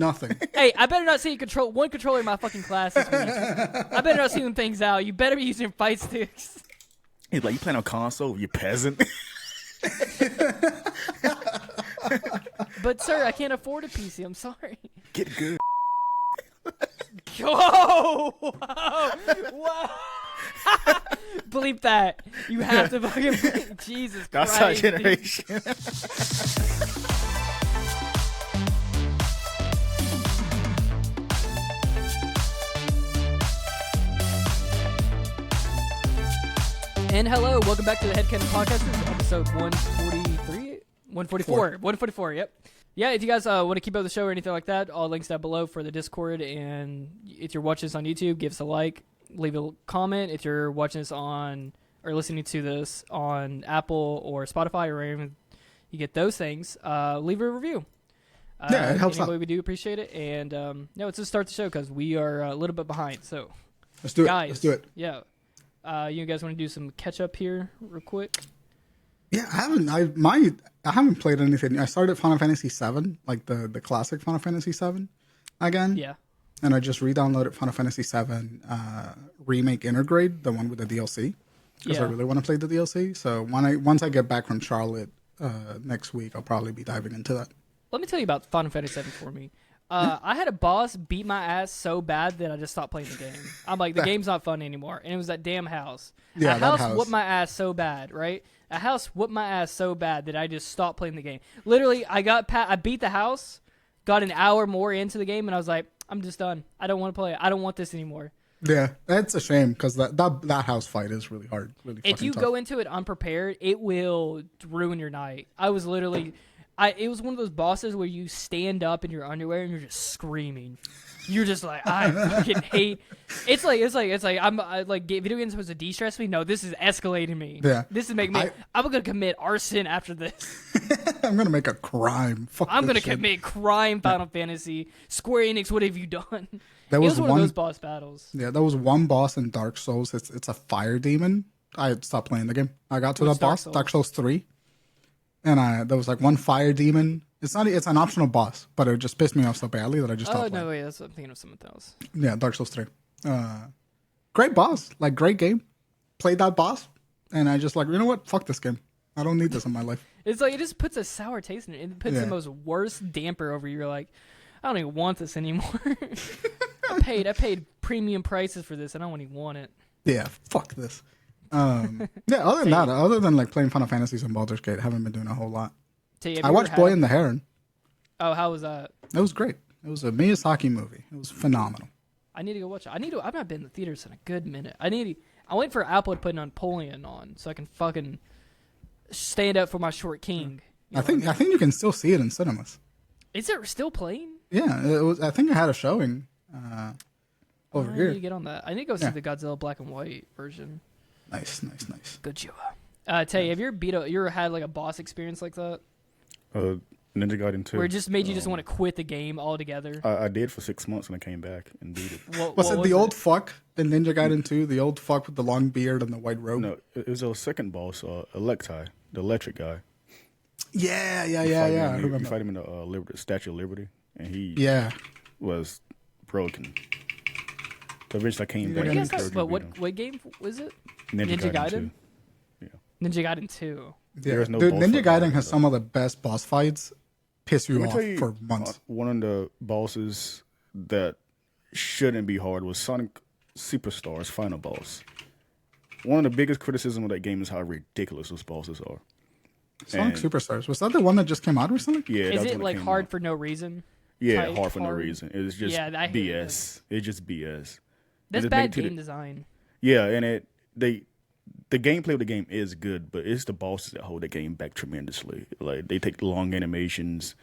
Nothing. Hey, I better not see one controller in my fucking class this week. I better not see them things out. You better be using fight sticks. He's like, you playing on console, you peasant? But sir, I can't afford a PC. I'm sorry. Get good. Whoa! Whoa! Bleep that. You have to fucking bleep. Jesus That's Christ. our generation. And hello, welcome back to the HeadKanon podcast. This is episode 143? 144. 144, yep. Yeah, if you guys want to keep up the show or anything like that, all links down below for the Discord. And if you're watching this on YouTube, give us a like, leave a comment. If you're watching this on or listening to this on Apple or Spotify or wherever you get those things, leave a review. Yeah, it helps out. We do appreciate it. And let's just start the show because we are a little bit behind. So, Let's do it. guys, Let's do it. Yeah. You guys want to do some catch up here real quick? Yeah, I haven't played anything. I started Final Fantasy VII, like the classic Final Fantasy VII again. Yeah. And I just re-downloaded Final Fantasy VII Remake Intergrade, the one with the DLC, because I really want to play the DLC. So once I get back from Charlotte next week, I'll probably be diving into that. Let me tell you about Final Fantasy VII for me. I had a boss beat my ass so bad that I just stopped playing the game. I'm like, the game's not fun anymore. And it was that damn house. Yeah, that house whooped my ass so bad, right? A house whooped my ass so bad that I just stopped playing the game. Literally, I beat the house, got an hour more into the game, and I was like, I'm just done. I don't want to play it. I don't want this anymore. Yeah, that's a shame because that house fight is really hard. Really if you tough. go into it unprepared, it will ruin your night. I was literally... it was one of those bosses where you stand up in your underwear and you're just screaming. You're just like, I fucking hate. It's like video games supposed to de-stress me. No, this is escalating me. Yeah, this is making me. I'm gonna commit arson after this. I'm gonna make a crime. I'm gonna commit crime. Final Fantasy, Square Enix, what have you done? That was one of those boss battles. Yeah, there was one boss in Dark Souls. It's a fire demon. I stopped playing the game. I got to that boss, Dark Souls 3. And there was like one fire demon. It's an optional boss, but it just pissed me off so badly that I just stopped playing. No, wait, I'm thinking of something else. Yeah, Dark Souls 3. Great boss, like great game. Played that boss, and I just like, you know what? Fuck this game. I don't need this in my life. It's like it just puts a sour taste in it. It puts the most worst damper over you. You're like, I don't even want this anymore. I paid premium prices for this, and I don't even want it. Yeah, fuck this. Other than like playing Final Fantasies and Baldur's Gate, I haven't been doing a whole lot. I watched Boy and the Heron. Oh, how was that? It was great. It was a Miyazaki movie. It was phenomenal. I need to go watch it. I've not been in the theaters in a good minute. I wait for Apple to put Napoleon on so I can fucking stand up for my short king. I think you can still see it in cinemas. Is it still playing? Yeah, it was. I think I had a showing over here. I need to get on that. I need to go see the Godzilla black and white version. Nice. Good job. Tay, have you ever had like a boss experience like that? Ninja Gaiden 2. Where it just made you just want to quit the game altogether? I did for 6 months and I came back and beat it. Was it the old fuck in Ninja Gaiden 2? The old fuck with the long beard and the white robe? No, it was a second boss, Electai, the electric guy. Yeah. I remember. You fight him in the Statue of Liberty, and he was broken. So eventually I came back. What game was it? Ninja Gaiden 2. Yeah. Ninja Gaiden 2. Yeah. Ninja Gaiden has some of the best boss fights. Piss you off for months. One of the bosses that shouldn't be hard was Sonic Superstars final boss. One of the biggest criticisms of that game is how ridiculous those bosses are. Sonic Superstars, was that the one that just came out recently? Yeah. Is it like hard for no reason? Yeah, hard for no reason. It's just BS. It's just BS. That's bad game design. Yeah, and the gameplay of the game is good, but it's the bosses that hold the game back tremendously. Like they take long animations,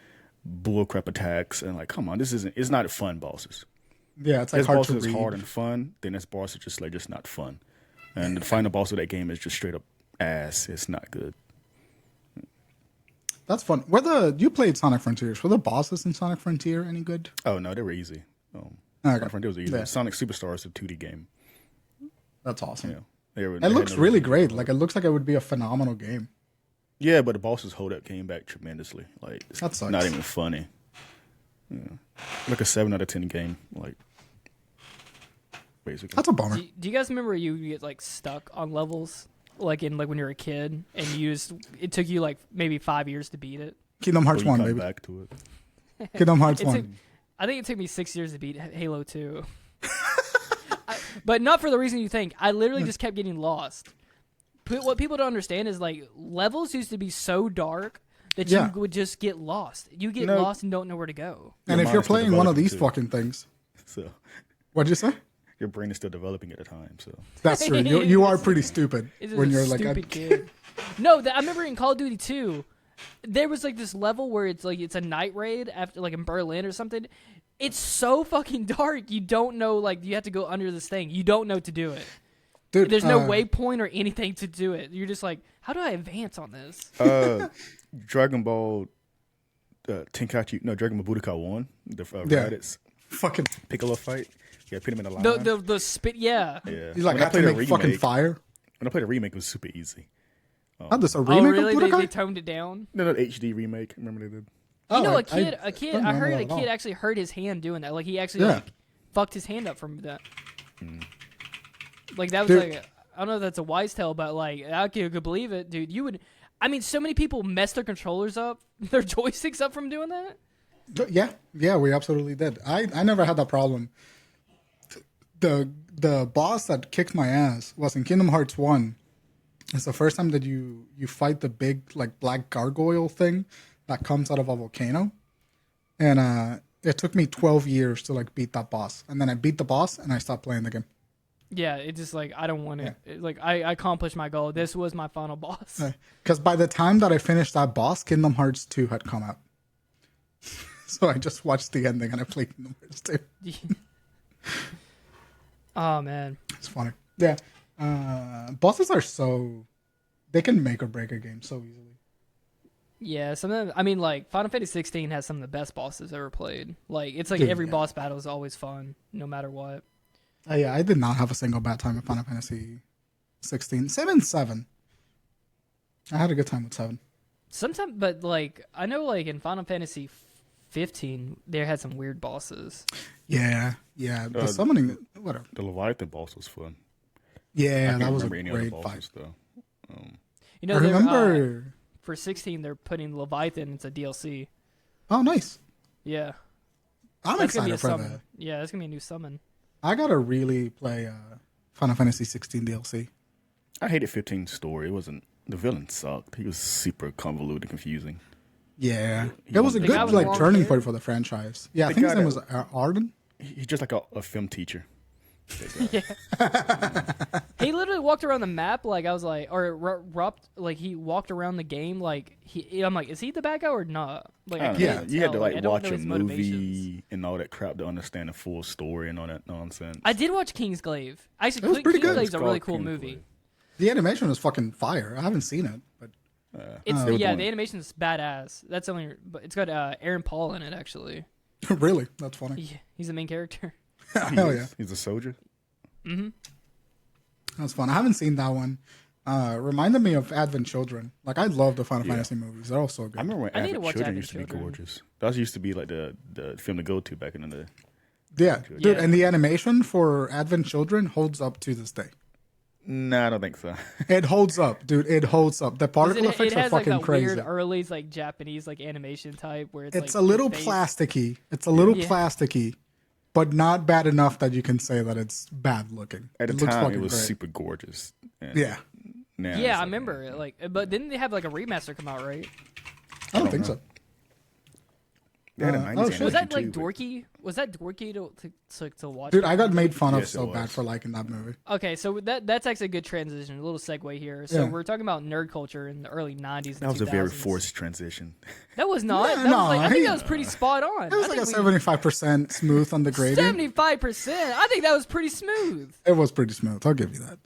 bullcrap attacks, and like, come on, it's not fun bosses. Yeah, it's like this hard boss to is read. hard and fun. Then this boss is just not fun, and the final boss of that game is just straight up ass. It's not good. That's fun. You played Sonic Frontiers? Were the bosses in Sonic Frontier any good? Oh no, they were easy. Okay. Sonic Frontier was easy. Yeah. Sonic Superstars is a 2D game. That's awesome. Yeah. It looks really great. Like it looks like it would be a phenomenal game. Yeah, but the bosses hold that game back tremendously. Like it's that sucks. Not even funny. Like a 7 out of 10 game, like basically. That's a bummer. Do you guys remember you get like stuck on levels like when you were a kid and it took you like maybe 5 years to beat it? Kingdom Hearts 1, baby. Back to it. Kingdom Hearts 1. I think it took me 6 years to beat Halo 2. But not for the reason you think. I literally just kept getting lost. What people don't understand is like levels used to be so dark that you would just get lost. You get lost and don't know where to go. And if you're playing one of these fucking things, so what'd you say? Your brain is still developing at the time, so that's true. You are pretty stupid when you're like a kid. No, I remember in Call of Duty 2, there was like this level where it's a night raid after like in Berlin or something. It's so fucking dark. You don't know, like, you have to go under this thing. You don't know to do it. Dude, there's no waypoint or anything to do it. You're just like, how do I advance on this? Dragon Ball Tenkaichi, Dragon Ball Budokai 1, the Raditz fucking Piccolo fight. Yeah, put him in a line. The spit, yeah. He's like, I have to make fucking fire. When I played a remake, it was super easy. Oh, this a remake really? of Budokai? They toned it down? No, HD remake. Remember they did? I heard a kid actually hurt his hand doing that. Like, he actually fucked his hand up from that. Like, that was like, I don't know if that's a wise tale, but like, I could believe it, dude. So many people mess their controllers up, their joysticks up from doing that. Yeah, we absolutely did. I never had that problem. The boss that kicked my ass was in Kingdom Hearts 1. It's the first time that you fight the big like black gargoyle thing that comes out of a volcano. And it took me 12 years to like beat that boss. And then I beat the boss and I stopped playing the game. Yeah, it's just like, I don't want it. Yeah. Like, I accomplished my goal. This was my final boss. Because by the time that I finished that boss, Kingdom Hearts 2 had come out. So I just watched the ending and I played Kingdom Hearts 2. Oh, man. It's funny. Yeah. Bosses are they can make or break a game so easily. Yeah, like Final Fantasy 16 has some of the best bosses ever played. Like, it's like every boss battle is always fun, no matter what. Yeah, I did not have a single bad time with Final Fantasy 16. 7. I had a good time with 7. Sometimes, but like, I know like in Final Fantasy 15, they had some weird bosses. Yeah. The summoning, whatever. The Leviathan boss was fun. Yeah, that was a great fight. Though. I remember... for 16, they're putting Leviathan into DLC. Oh, nice. Yeah. I'm excited for that. Yeah, that's going to be a new summon. I got to really play Final Fantasy 16 DLC. I hated 15's story. It wasn't... The villain sucked. He was super convoluted and confusing. Yeah. It was a good like turning point for the franchise. Yeah, I think his name was Arden. He's just like a film teacher. Yeah. He literally walked around the map like I was like, like he walked around the game like I'm like, is he the bad guy or not? Like, you had to like watch a movie and all that crap to understand the full story and all that nonsense. I did watch Kingsglaive. Actually, it was pretty good. Kingsglaive's a really cool movie. The animation was fucking fire. I haven't seen it, but the animation's badass. But it's got Aaron Paul in it actually. Really? That's funny. Yeah, he's the main character. Hell yeah. He's a soldier. Mm-hmm. That's fun. I haven't seen that one. Reminded me of Advent Children. Like, I love the Final Fantasy movies. They're all so good. I remember when Advent Children used to be gorgeous. That used to be like the film to go to back in the day. Yeah, dude, and the animation for Advent Children holds up to this day. No, I don't think so. It holds up, dude. It holds up. The particle effects are fucking like crazy. Weird early like Japanese like animation type where it's like a little plasticky. It's a little plasticky, but not bad enough that you can say that it's bad looking. At the time, it was super gorgeous. Yeah. I remember like, but didn't they have like a remaster come out, right? I don't think so. Was that like dorky? Was that dorky to watch? Dude, I got made fun of so bad for liking that movie. Okay, so that's actually a good transition. A little segue here. So we're talking about nerd culture in the early '90s. That was 2000s. A very forced transition. That was not. I think that was pretty spot on. It was like a 75% smooth on the gradient. 75%. I think that was pretty smooth. It was pretty smooth. I'll give you that.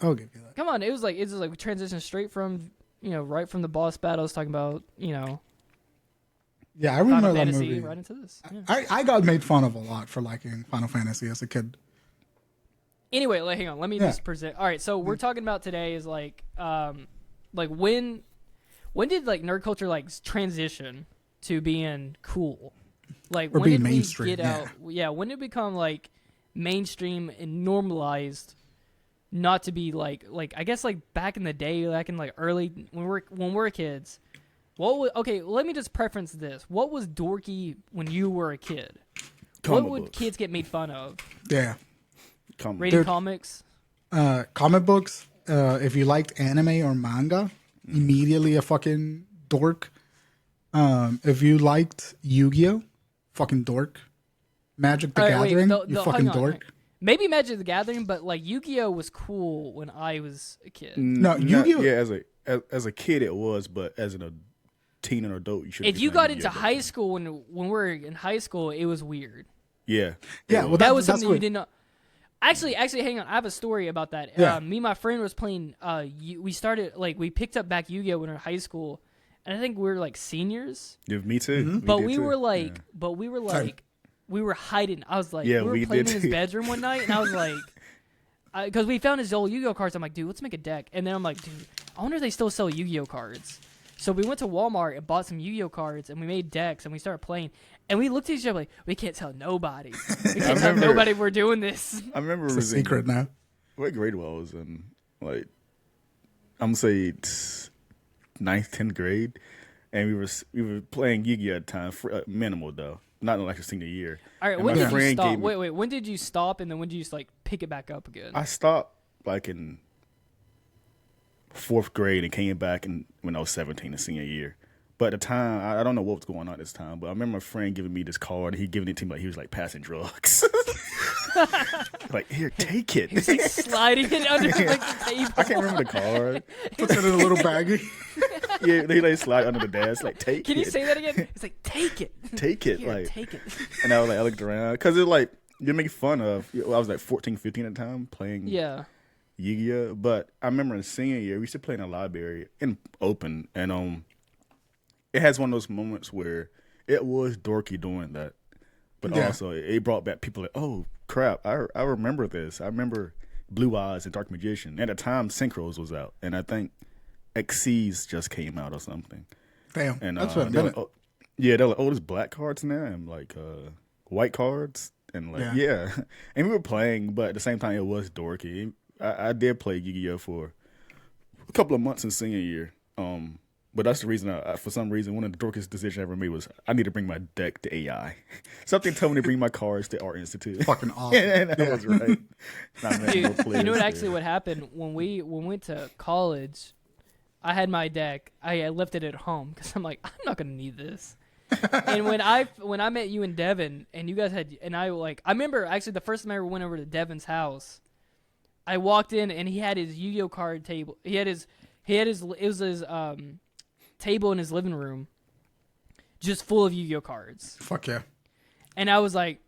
Come on, it was like transition straight from right from the boss battles, talking about Yeah, I remember Final that Fantasy, movie. right into this. Yeah. I got made fun of a lot for liking Final Fantasy as a kid. Anyway, hang on. Let me just present. All right, so we're talking about today is like when did like nerd culture like transition to being cool? Like, Or when be did mainstream, we get out? Yeah, when did it become like mainstream and normalized? Not to be like I guess like back in the day, like in like early when we're kids. Okay, let me just preference this. What was dorky when you were a kid? Comic what would books. kids get made fun of? Yeah. Reading comics? Comic books, if you liked anime or manga, immediately a fucking dork. If you liked Yu-Gi-Oh, fucking dork. Magic the Gathering, you fucking dork. Maybe Magic the Gathering, but like Yu-Gi-Oh was cool when I was a kid. No, Yu-Gi-Oh. Yeah, as a kid it was, but as a teen and adult, you should. If you got into high school when we were in high school, it was weird. Yeah. Well, that was something you didn't know. Actually, hang on. I have a story about that. Yeah. Me and my friend was playing. We started we picked up back Yu-Gi-Oh when we were in high school, and I think we were like seniors. Yeah, me too. Mm-hmm. But we were like, we were hiding. I was like, we were playing in his bedroom one night, and I was like, because we found his old Yu-Gi-Oh cards. I'm like, dude, let's make a deck. And then I'm like, dude, I wonder if they still sell Yu-Gi-Oh cards. So we went to Walmart and bought some Yu-Gi-Oh cards, and we made decks, and we started playing. And we looked at each other like, we can't tell nobody. We can't tell nobody we're doing this. I remember it's a secret now. What grade I was in? Like, I'm gonna say 9th, 10th grade, and we were playing Yu-Gi-Oh at the time, minimal though, not in like a senior year. All right, and when did you stop? Wait, when did you stop, and then when did you just like pick it back up again? I stopped like in 4th grade and came back when I was 17, the senior year. But at the time, I don't know what was going on at this time, but I remember a friend giving me this card. He giving it to me like he was like passing drugs. Like, here, take it. He's like sliding it under like the table. I can't remember the card. Puts it in a little baggie. Yeah, they like slide under the desk, like take it. Can you say that again? It's like take it. Take it, Here, like take it. And I was like, I looked around because it like you make fun of. I was like 14, 15 at the time playing. Yeah. Yu-Gi-Oh, but I remember in senior year we used to play in a library in open, and it has one of those moments where it was dorky doing that, but also it brought back people like, oh crap, I remember this. I remember Blue Eyes and Dark Magician. At the time, Synchros was out, and I think XC's just came out or something. Damn, and that's what I meant. They're like, oh, there's black cards now and like white cards, and like and we were playing, but at the same time it was dorky. I did play Yu-Gi-Oh for a couple of months in senior year. But that's the reason, for some reason, one of the dorkiest decisions I ever made was I need to bring my deck to AI. Something told me to bring my cards to Art Institute. Fucking awesome. And I was right. Dude, you know what happened? When we went to college, I had my deck. I left it at home because I'm like, I'm not going to need this. And when I met you and Devin, and you guys had, and I remember actually the first time I ever went over to Devin's house, I walked in and he had his Yu-Gi-Oh card table. It was his table in his living room, just full of Yu-Gi-Oh cards. Fuck yeah! And I was like,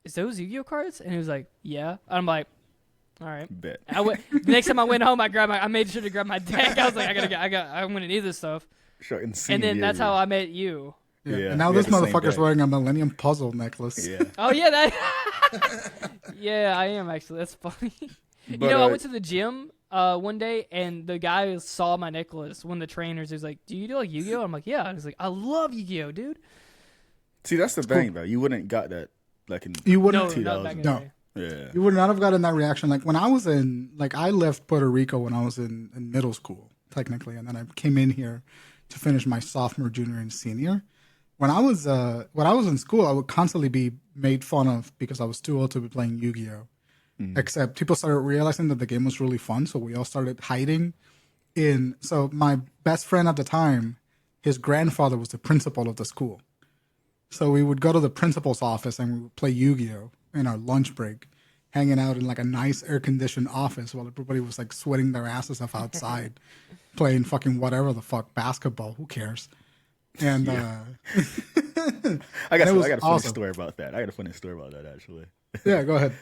"Is those Yu-Gi-Oh cards?" And he was like, "Yeah." And I'm like, "All right." Bet. The next time I went home, I made sure to grab my deck. I was like, I'm gonna need this stuff. Sure, and then that's how I met you. Yeah. And now this motherfucker's wearing a Millennium Puzzle necklace. Yeah. Oh yeah, that. Yeah, I am actually. That's funny. But, I went to the gym one day, and the guy saw my necklace. One of the trainers was like, "Do you do like Yu-Gi-Oh?" I'm like, "Yeah." And he's like, "I love Yu-Gi-Oh, dude." See, that's the thing, though. You wouldn't got that like in you wouldn't. No, back in the day. Yeah. You would not have gotten that reaction. Like when I was I left Puerto Rico when I was in middle school, technically, and then I came in here to finish my sophomore, junior, and senior. When I was in school, I would constantly be made fun of because I was too old to be playing Yu-Gi-Oh. Except people started realizing that the game was really fun, so we all started hiding in. So my best friend at the time, his grandfather was the principal of the school. So we would go to the principal's office and we would play Yu-Gi-Oh in our lunch break, hanging out in like a nice air-conditioned office while everybody was like sweating their asses off outside, playing fucking whatever the fuck, basketball, who cares? And I got a funny story about that. Actually. Yeah, go ahead.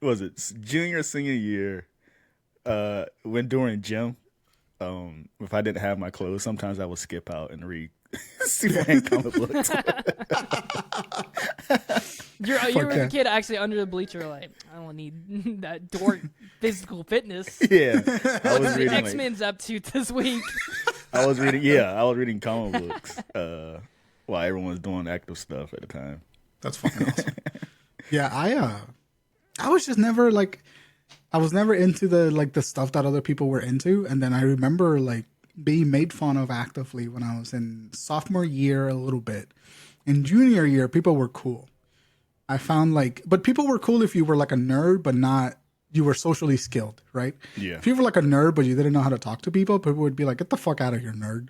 Was it junior, senior year? When during gym, if I didn't have my clothes, sometimes I would skip out and read Superman comic books. You were the kid actually under the bleacher, like, I don't need that dork physical fitness. Yeah, I was reading X-Men's up to this week. I was reading comic books. while everyone was doing active stuff at the time. That's fucking awesome. Yeah, I was just never like, I was never into the stuff that other people were into, and then I remember like being made fun of actively when I was in sophomore year a little bit. In junior year, people were cool. I found like, but people were cool if you were like a nerd, but not, you were socially skilled, right? Yeah. If you were like a nerd, but you didn't know how to talk to people would be like, get the fuck out of here, nerd.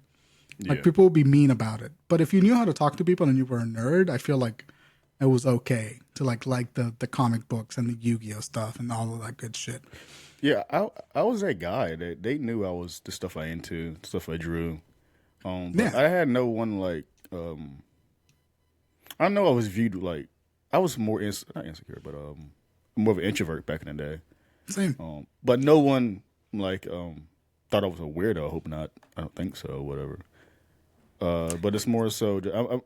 Like, Yeah. people would be mean about it. But if you knew how to talk to people and you were a nerd, I feel like it was okay to like the comic books and the Yu-Gi-Oh stuff and all of that good shit. Yeah, I was that guy that they knew I was the stuff I into, the stuff I drew. But Yeah. I had no one like I know I was viewed like I was more not insecure, but more of an introvert back in the day. Same. But no one like thought I was a weirdo. I hope not. I don't think so. Whatever. But it's more so the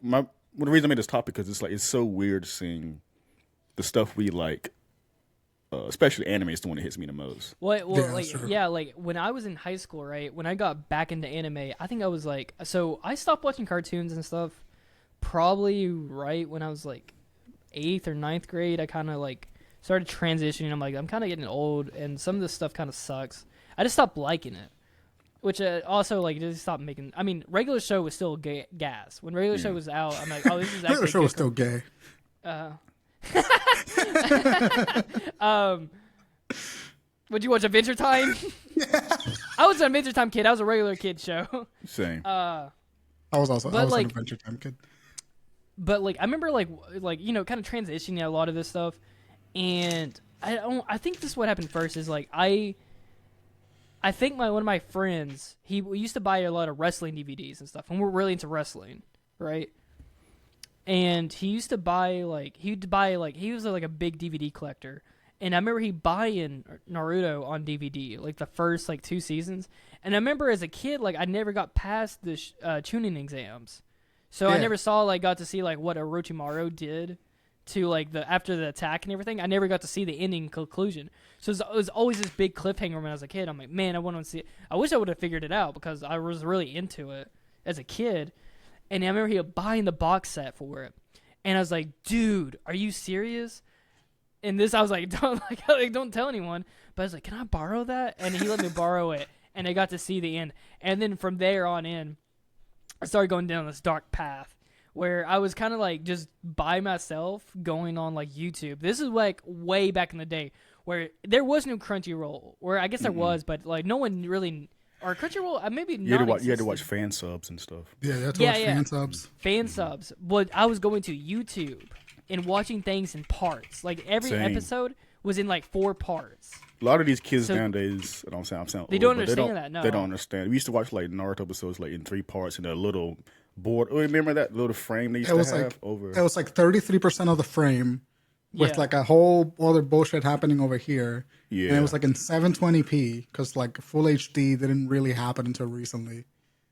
reason I made this topic because it's like it's so weird seeing the stuff we like. Especially anime is the one that hits me the most. Well, Yeah, like sure. yeah, like when I was in high school, right? When I got back into anime, I think I was like, so I stopped watching cartoons and stuff probably right when I was like 8th or 9th grade. I kind of like started transitioning. I'm like, I'm kind of getting old, and some of this stuff kind of sucks. I just stopped liking it, which also like just stopped making. I mean, regular show was still gas. When regular show was out, I'm like, oh, this is actually The show was still gay. Would you watch Adventure Time? I was an Adventure Time kid. I was a regular kid show. Same. I was an Adventure Time kid. But like I remember like you know kind of transitioning a lot of this stuff, and I think this is what happened first is like I think one of my friends we used to buy a lot of wrestling DVDs and stuff, and we're really into wrestling, right? And he was like a big DVD collector. And I remember he buying Naruto on DVD, like the first like 2 seasons. And I remember as a kid, like I never got past the tuning exams, so I never got to see like what Orochimaru did to like after the attack and everything. I never got to see the ending conclusion. So it was always this big cliffhanger when I was a kid. I'm like, man, I want to see it. I wish I would have figured it out because I was really into it as a kid. And I remember he buying the box set for it, and I was like, dude, are you serious? And this, I was like, don't tell anyone. But I was like, can I borrow that? And he let me borrow it, and I got to see the end. And then from there on in, I started going down this dark path where I was kind of like just by myself going on like YouTube. This is like way back in the day where there was no Crunchyroll, or I guess there was, but like no one really, or Crunchyroll, maybe You not. had to watch fan subs and stuff. Yeah, you had to watch fan subs. Fan subs. But I was going to YouTube and watching things in parts. Like every Same. episode was in like 4 parts. A lot of these kids nowadays, I'm saying they don't understand that. No, they don't understand. We used to watch like Naruto episodes like in 3 parts in a little board. Remember that little frame they used to have over? It was like 33% of the frame with like a whole other bullshit happening over here. Yeah, and it was like in 720p because like full HD didn't really happen until recently.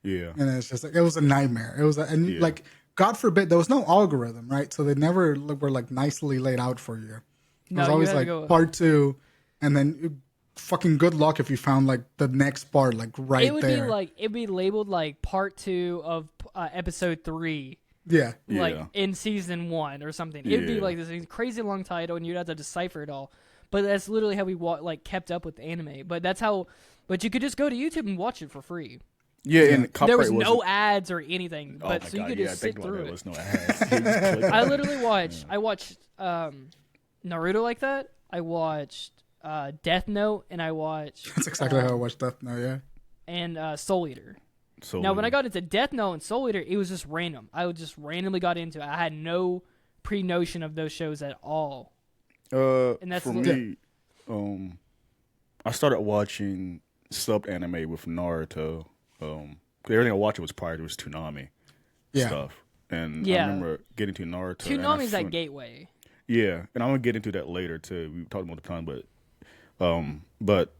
Yeah, and it's just like it was a nightmare. It was like God forbid there was no algorithm, right? So they never were like nicely laid out for you. It was always like part 2, and then fucking good luck if you found like the next part like right there. It would be like it'd be labeled like part 2 of episode 3. Yeah, like in season 1 or something. It'd be like this crazy long title, and you'd have to decipher it all. But that's literally how we like kept up with anime. But that's how. But you could just go to YouTube and watch it for free. Yeah, and there was no ads or anything. But so you could just sit through it. There was no ads. I literally watched. I watched Naruto like that. I watched Death Note, and I watched. That's exactly how I watched Death Note. Yeah. And Soul Eater. Now, when I got into Death Note and Soul Eater, it was just random. I just randomly got into it. I had no pre-notion of those shows at all. And that's for me, I started watching subbed anime with Naruto. Everything I watched was prior to was Toonami stuff. And I remember getting to Naruto. Toonami's that gateway. Yeah, and I'm going to get into that later, too. We talked about the time, but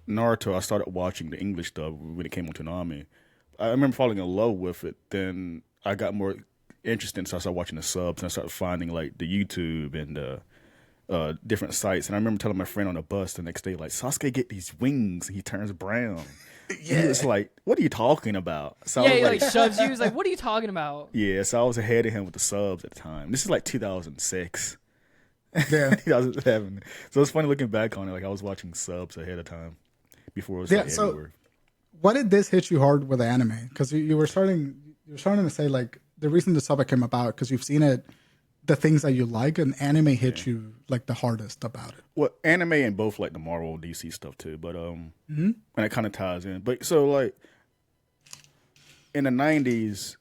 Naruto, I started watching the English stuff when it came on Toonami. I remember falling in love with it. Then I got more interested, so I started watching the subs, and I started finding like the YouTube and different sites, and I remember telling my friend on the bus the next day, like, Sasuke get these wings, and he turns brown. Yeah. He was like, "What are you talking about?" So yeah, he like shoves you. He's like, "What are you talking about?" Yeah, so I was ahead of him with the subs at the time. This is like 2006. Yeah. 2007. So it's funny looking back on it. Like I was watching subs ahead of time before it was like everywhere. Why did this hit you hard with the anime? Because you were starting to say like the reason the subject came about because you've seen it, the things that you like, and anime hit you like the hardest about it. Well, anime and both like the Marvel DC stuff too, but and it kind of ties in. But so like in the 90s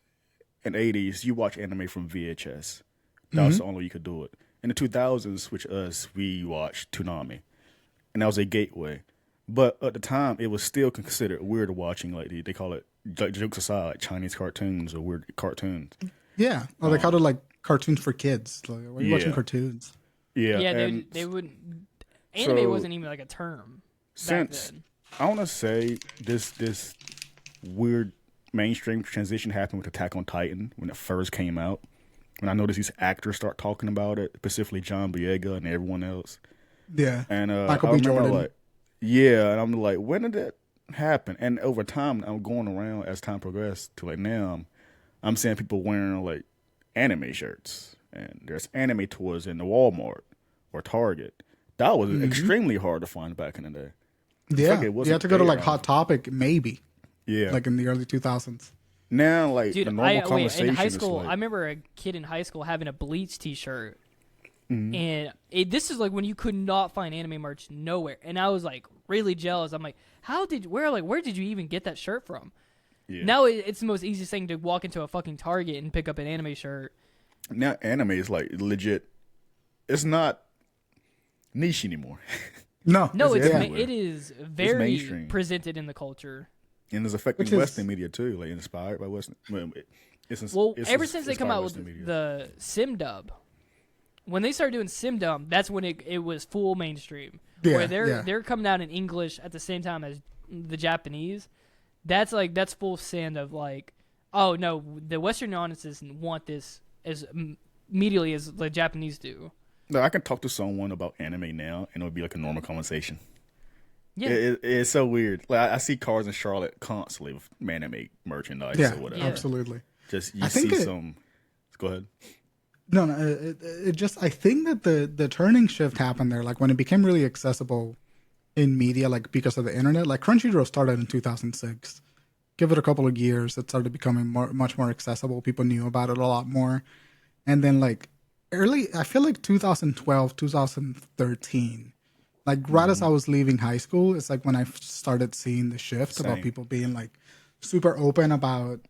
and 80s, you watch anime from VHS. That was the only way you could do it. In the 2000s, which we watched Toonami, and that was a gateway. But at the time, it was still considered weird watching, like they call it, like, jokes aside, like Chinese cartoons or weird cartoons. Yeah, or they called it like cartoons for kids. Like, why are you watching cartoons? Yeah, yeah. They wouldn't. Anime wasn't even like a term. Since I want to say this weird mainstream transition happened with Attack on Titan when it first came out. When I noticed these actors start talking about it, specifically John Boyega and everyone else. Yeah. And Michael B. Jordan. Like, yeah, and I'm like, when did that happen? And over time, I'm going around as time progressed to like now, I'm seeing people wearing like anime shirts. And there's anime toys in the Walmart or Target. That was extremely hard to find back in the day. Yeah, you had to go to like Hot Topic, maybe. Yeah. Like in the early 2000s. Now, like, dude, the normal conversation in high school, is like, I remember a kid in high school having a Bleach t-shirt. And this is like when you could not find anime merch nowhere. And I was like really jealous. I'm like, where did you even get that shirt from? Yeah. Now it's the most easiest thing to walk into a fucking Target and pick up an anime shirt. Now anime is like legit. It's not niche anymore. No, it is very presented in the culture. And it's affecting Western media too, like inspired by Western. Ever since they come out with the sim dub, when they started doing sim dub, that's when it was full mainstream. Yeah, where they're coming out in English at the same time as the Japanese. That's full send of like, oh no, the Western audiences want this as immediately as the Japanese do. No, I can talk to someone about anime now, and it'll be like a normal conversation. Yeah, it's so weird. Like I see cars in Charlotte constantly with anime merchandise or whatever. Yeah, absolutely. Just you see some. Go ahead. No, it just I think that the turning shift happened there, like when it became really accessible in media, like because of the internet. Like Crunchyroll started in 2006. Give it a couple of years, it started becoming much more accessible. People knew about it a lot more, and then like I feel like 2012, 2013. Like right as I was leaving high school, it's like when I started seeing the shift about people being like super open about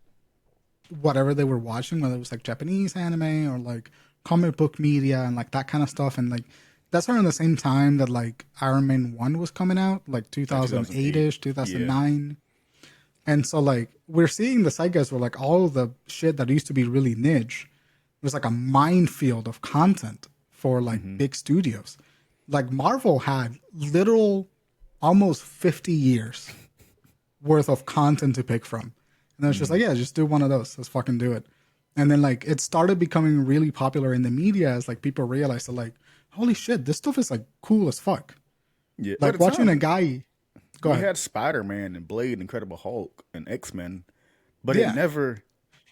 whatever they were watching, whether it was like Japanese anime or like comic book media and like that kind of stuff. And like that's around the same time that like Iron Man 1 was coming out, like 2008-ish, 2009. Yeah. And so like we're seeing the zeitgeist where like all of the shit that used to be really niche was like a minefield of content for like big studios. Like Marvel had literal almost 50 years worth of content to pick from. And then it's just like, yeah, just do one of those. Let's fucking do it. And then like it started becoming really popular in the media as like people realized that like, holy shit, this stuff is like cool as fuck. Yeah. Like watching a guy. We had Spider-Man and Blade, Incredible Hulk, and X-Men, but it never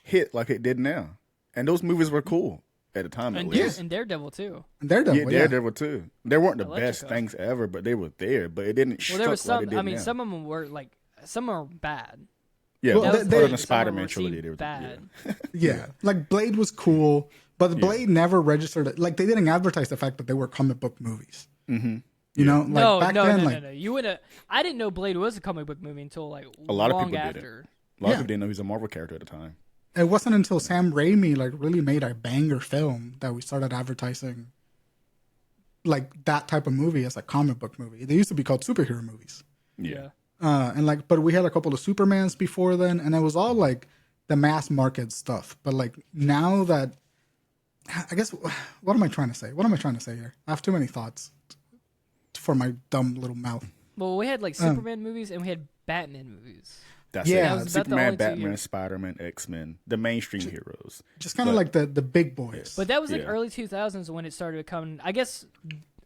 hit like it did now. And those movies were cool. At the time, and Daredevil too. Daredevil too. They weren't the best things ever, but they were there. But it didn't. Well, there was some. Like I mean, some of them were like some are bad. Yeah, well, part of the Spider-Man trilogy, they were bad. Yeah, like Blade was cool, but Blade never registered. Like they didn't advertise the fact that they were comic book movies. Mm-hmm. You know, like no. Then, You would have. I didn't know Blade was a comic book movie until like a lot long of people after. didn't. A lot of people didn't know he was a Marvel character at the time. It wasn't until Sam Raimi like really made a banger film that we started advertising like that type of movie as a comic book movie. They used to be called superhero movies. Yeah. And like, but we had a couple of Supermans before then, and it was all like the mass market stuff. But like now that, I guess, what am I trying to say? What am I trying to say here? I have too many thoughts for my dumb little mouth. Well, we had like Superman movies and we had Batman movies. That's it. Superman, Batman, Spider-Man, X-Men, the mainstream heroes. Just kind of like the big boys. But that was like early 2000s when it started becoming, I guess,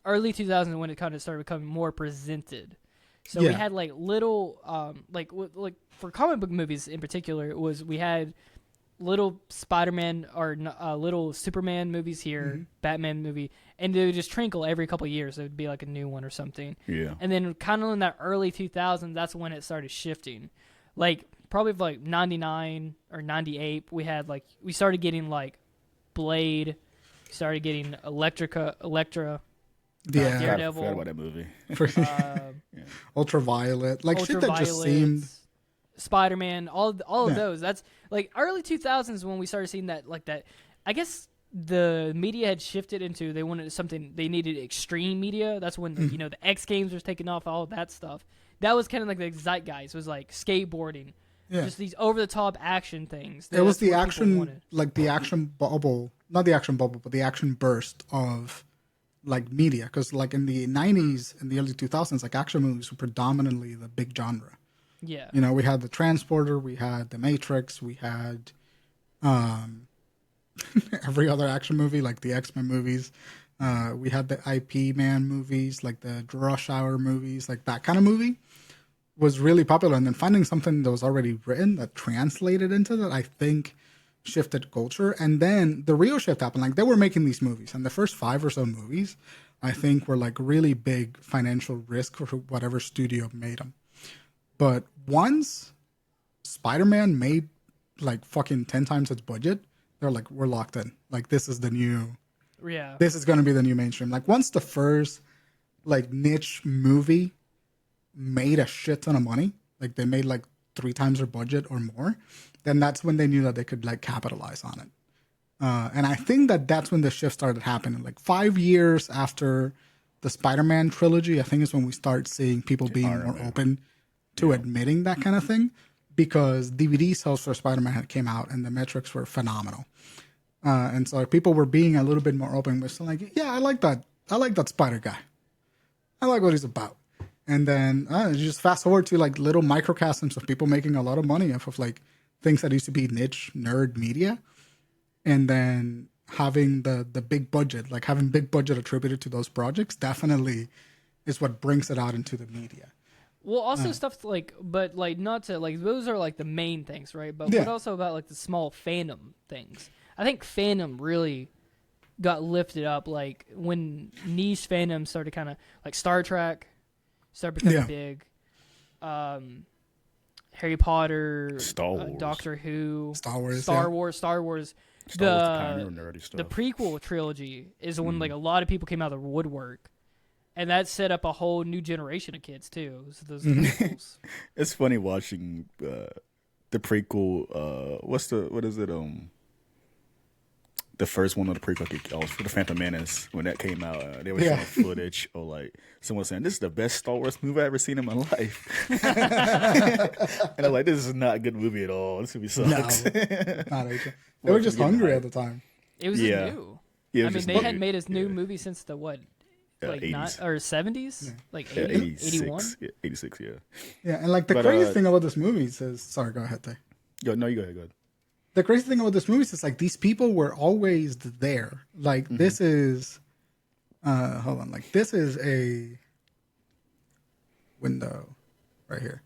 early 2000s when it kind of started becoming more presented. So we had like little, like for comic book movies in particular, we had little Spider-Man or little Superman movies here, Batman movie, and they would just trinkle every couple of years. It would be like a new one or something. Yeah. And then kind of in that early 2000s, that's when it started shifting. Like probably like 99 or 98, we started getting like Blade, started getting Electra. Yeah, Daredevil. I forgot about that movie. Ultraviolet, like shit that just seemed. Spider-Man, all of those. That's like early 2000s when we started seeing that. Like that, I guess the media had shifted into they wanted something. They needed extreme media. That's when the X Games was taking off. All of that stuff. That was kind of like the zeitgeist. It was like skateboarding. Yeah. Just these over-the-top action things. It was the action, like the action bubble, not the action bubble, but the action burst of like media. Because like in the 90s and the early 2000s, like action movies were predominantly the big genre. Yeah. We had the Transporter, we had the Matrix, we had every other action movie, like the X-Men movies. We had the IP Man movies, like the Rush Hour movies, like that kind of movie was really popular. And then finding something that was already written that translated into that, I think shifted culture. And then the real shift happened. Like they were making these movies, and the first 5 or so movies, I think, were like really big financial risk for whatever studio made them. But once Spider-Man made like fucking 10 times its budget, they're like, we're locked in. Like this is the new, this is going to be the new mainstream. Like once the first like niche movie made a shit ton of money, like they made like 3 times their budget or more, then that's when they knew that they could like capitalize on it. And I think that's when the shift started happening. Like 5 years after the Spider-Man trilogy, I think is when we start seeing people being more open to admitting that kind of thing, because DVD sales for Spider-Man had came out and the metrics were phenomenal. And so people were being a little bit more open with like, yeah, I like that. I like that Spider guy. I like what he's about. And then you just fast forward to like little microcosms of people making a lot of money off of like things that used to be niche nerd media. And then having the big budget, like having big budget attributed to those projects definitely is what brings it out into the media. Well, also stuff like, but like not to like those are like the main things, right? But what also about like the small fandom things? I think fandom really got lifted up like when niche fandom started kind of like Star Trek started becoming big, Harry Potter, Star Wars, Doctor Who, Star Wars. The prequel trilogy is when like a lot of people came out of the woodwork. And that set up a whole new generation of kids too. So those prequels. It's funny watching the prequel. What is it? The first one of the prequel for the Phantom Menace when that came out. They were showing footage or like someone saying this is the best Star Wars movie I've ever seen in my life. And I'm like, this is not a good movie at all. This movie sucks. No, not actually. They were just hungry at the time. It was just new. Yeah, I mean, they hadn't made a new movie since the what? Like 80s. Or 70s? Like 80, 86, 81? 86, yeah. Yeah, and like the crazy thing about this movie is, sorry, go ahead, Tay. No, you go ahead. The crazy thing about this movie is like these people were always there. Like this is, hold on, like this is a window right here.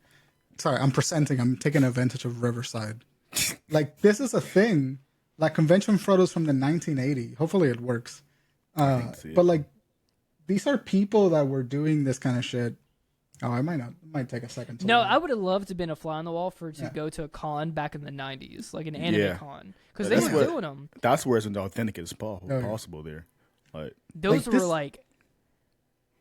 Sorry, I'm taking advantage of Riverside. Like this is a thing, like convention photos from the 1980. Hopefully it works. But like, these are people that were doing this kind of shit. Oh, I might not. It might take a second. No, I would have loved to have been a fly on the wall to go to a con back in the 90s, like an anime con. Because they were doing them. That's where it's authentic as possible there. Like, those were like...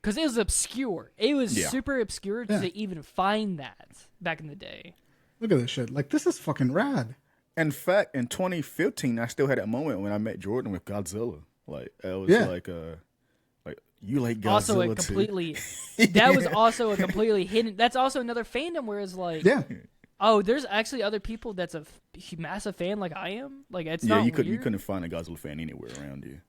Because it was obscure. It was super obscure to even find that back in the day. Look at this shit. Like, this is fucking rad. In fact, in 2015, I still had that moment when I met Jordan with Godzilla. Like, it was like you like Godzilla also a completely that was also a completely hidden. That's also another fandom where it's like, oh, there's actually other people that's a massive fan like I am. Like it's not weird. You couldn't find a Godzilla fan anywhere around you.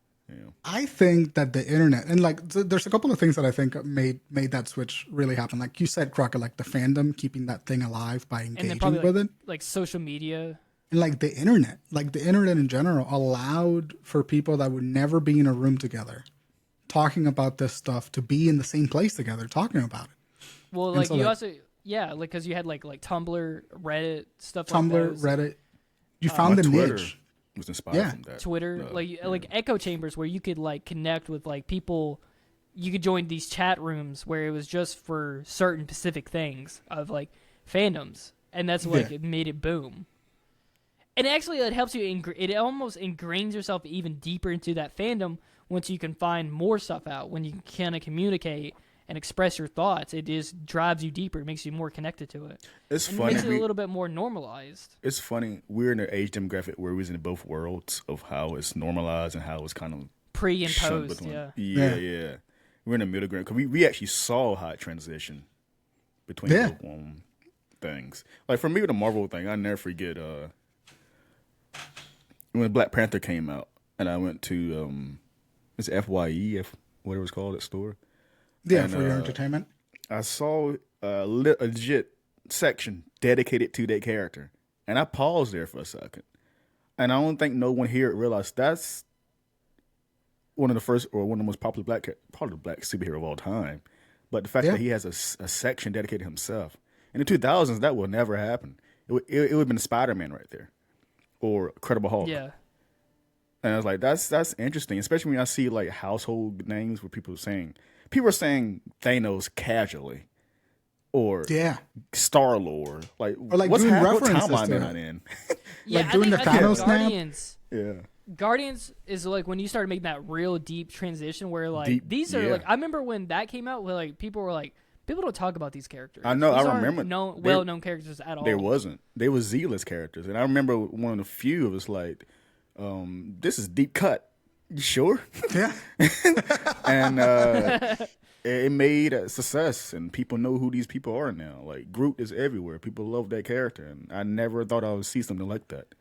I think that the internet and like there's a couple of things that I think made that switch really happen. Like you said, Crocker, like the fandom keeping that thing alive by engaging with it, like social media. And like the internet in general allowed for people that would never be in a room together talking about this stuff to be in the same place together talking about it. Well, And like so, you like, also, yeah, like because you had like Tumblr, Reddit, stuff like Tumblr, those. Reddit. You found the Twitter niche. was inspired Yeah. from that. Twitter, like echo chambers where you could like connect with like people. You could join these chat rooms where it was just for certain specific things of like fandoms, and that's like it made it boom. And actually, it helps you. It almost ingrains yourself even deeper into that fandom once you can find more stuff out. When you can kind of communicate and express your thoughts, it just drives you deeper. It makes you more connected to it. It's and funny. It makes it a little bit more normalized. It's funny. We're in an age demographic where we're in both worlds of how it's normalized and how it's kind of Pre and shunned post, between. yeah. Yeah. We're in the middle ground because we actually saw how it transitioned between both things. Like for me with the Marvel thing, I never forget when Black Panther came out, and I went to it's FYE, whatever it's called, that store. Yeah, and, for your entertainment. I saw a legit section dedicated to that character, and I paused there for a second, and I don't think no one here realized that's one of the first or one of the most popular probably black superhero of all time. But the fact that he has a section dedicated to himself in the 2000s, that will never happen. It would have been Spider-Man right there, or Incredible Hulk. Yeah. And I was like, that's interesting, especially when I see like household names where people are saying Thanos casually, or Star-Lord, like what's doing happening? What references timeline to they're it. not in? Yeah, Like doing the I think Thanos snap? Guardians. Yeah. Guardians is like when you started making that real deep transition where like Deep, these are yeah. like I remember when that came out where like people were like people don't talk about these characters. I know, These I aren't remember. well-known characters at all. There wasn't. They were Z-list characters, and I remember one of the few. It was like, "This is deep cut. You sure?" Yeah. And it made a success, and people know who these people are now. Like Groot is everywhere. People love that character, and I never thought I would see something like that.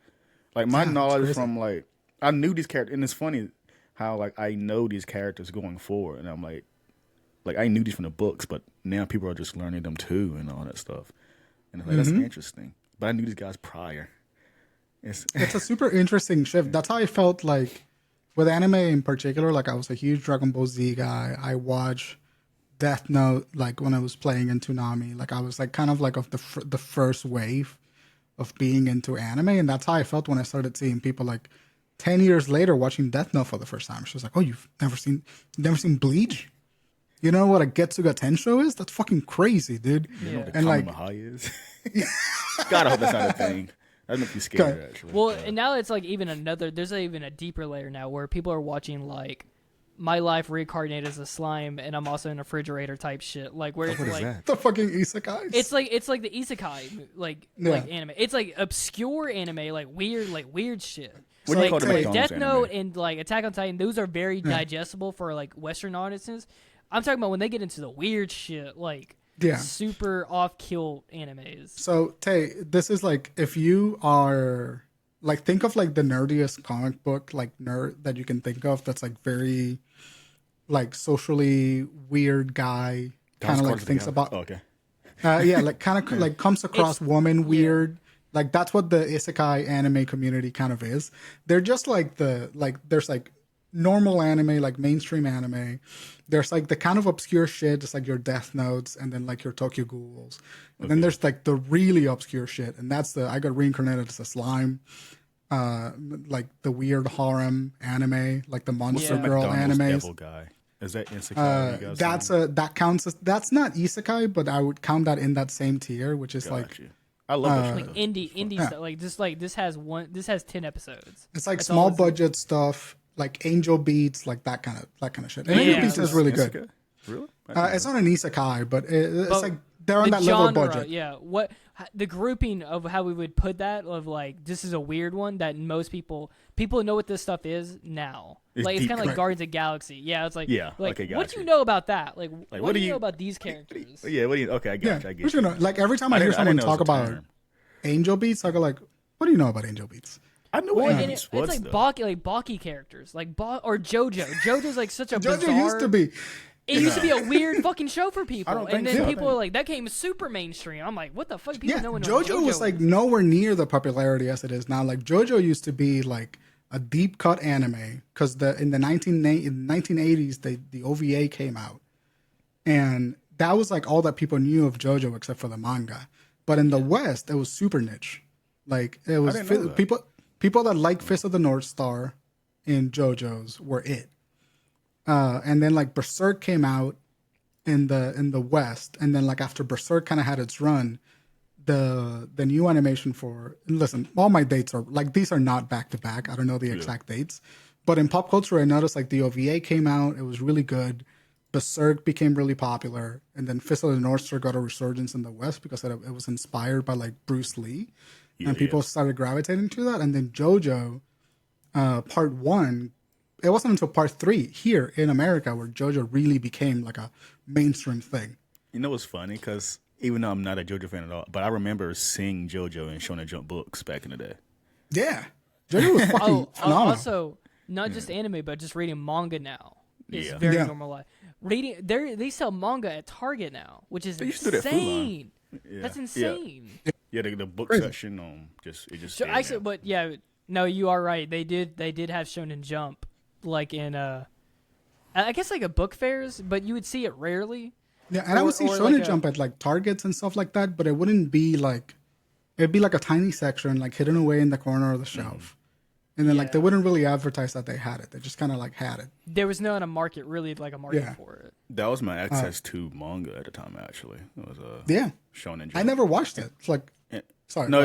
Like my knowledge from like I knew these characters, and it's funny how like I know these characters going forward, and I'm like I knew these from the books, but now people are just learning them too, and all that stuff. And I'm like, that's interesting. But I knew these guys prior. It's a super interesting shift. That's how I felt like with anime in particular. Like I was a huge Dragon Ball Z guy. I watched Death Note like when I was playing in Toonami. Like I was like kind of like of the first wave of being into anime, and that's how I felt when I started seeing people like 10 years later watching Death Note for the first time. She was like, "Oh, you've never seen Bleach? You know what a Getsuga Tensho is? That's fucking crazy, dude." you know what the And like, Kamehameha is. God, I hope that's not a thing. That makes me scared actually. Well, and now it's like even there's even a deeper layer now where people are watching like my life reincarnated as a slime and I'm also in a refrigerator type shit. Like where it's what is like that? the fucking isekais. it's like the isekai like anime. It's like obscure anime, like weird shit. What do you call the like McDonald's Death Note anime? and like Attack on Titan, those are very digestible for like Western audiences. I'm talking about when they get into the weird shit, like super off-kill animes. So, Tay, this is like if you are like think of like the nerdiest comic book like nerd that you can think of that's like very like socially weird guy kind of like thinks about okay. like kind of like comes across woman weird. Like that's what the isekai anime community kind of is. They're just like there's like normal anime, like mainstream anime. There's like the kind of obscure shit, just like your Death Notes and then like your Tokyo Ghouls. And then there's like the really obscure shit, and that's I got reincarnated as a slime. Like the weird harem anime, like the Monster Girl McDonald's animes. Devil guy. Is that isekai? You guys That counts as that's not isekai, but I would count that in that same tier, which is like I love that like stuff. indie stuff. Like this has 10 episodes. it's like That's small all it's- budget stuff, like Angel Beats, like that kind of shit. And Angel Beats is really good. Isekai? Really? It's not an isekai, but it's But like they're on the that level genre, of budget. Yeah, what the grouping of how we would put that of like this is a weird one that most people know what this stuff is now. It's Like it's deep, kind of like right? Guardians of the Galaxy. Yeah, it's like okay, what got do you you. know about that? Like what what do do you you- know about these characters? Yeah, what do you okay, I got Yeah, you, I get which, you. you know, like every time I hear didn't- I someone didn't know it talk was a about term. Angel Beats, I go like, "What do you know about Angel Beats?" I know Well, what and Beats it's was like though. Baki characters, like or JoJo. JoJo's like such a JoJo bizarre. used to be. It used to be a weird fucking show for people, don't and think then so. people are like, "That came super mainstream." I'm like, "What the fuck?" People Yeah, know what JoJo was like nowhere near the popularity as it is now. Like JoJo used to be like a deep cut anime because in the 1980s the OVA came out, and that was like all that people knew of JoJo except for the manga. But in the West, it was super niche. Like it was people that like Fist of the North Star in JoJo's were it. And then like Berserk came out in the West, and then like after Berserk kind of had its run, the new animation for, listen, all my dates are like, these are not back to back. I don't know the exact dates, but in pop culture I noticed like the OVA came out, it was really good. Berserk became really popular, and then Fist of the North Star got a resurgence in the West because it was inspired by like Bruce Lee, and people started gravitating to that. And then JoJo part 1, it wasn't until part 3 here in America where JoJo really became like a mainstream thing. You know what's funny? Because even though I'm not a JoJo fan at all, but I remember seeing JoJo in Shonen Jump books back in the day. Yeah, JoJo was fucking phenomenal. Also, not just anime, but just reading manga now is very normal. Reading, they sell manga at Target now, which is insane. That's insane. Yeah, the book section actually, but no, you are right. They did have Shonen Jump like in I guess like a book fairs, but you would see it rarely. Yeah, and I would see Shonen Jump at like Targets and stuff like that, but it wouldn't be like, it'd be like a tiny section like hidden away in the corner of the shelf. And then like they wouldn't really advertise that they had it. They just kind of like had it. There was not a market for it. That was my access to manga at the time. Actually, it was Shonen Jump. I never watched it. It's like sorry. No,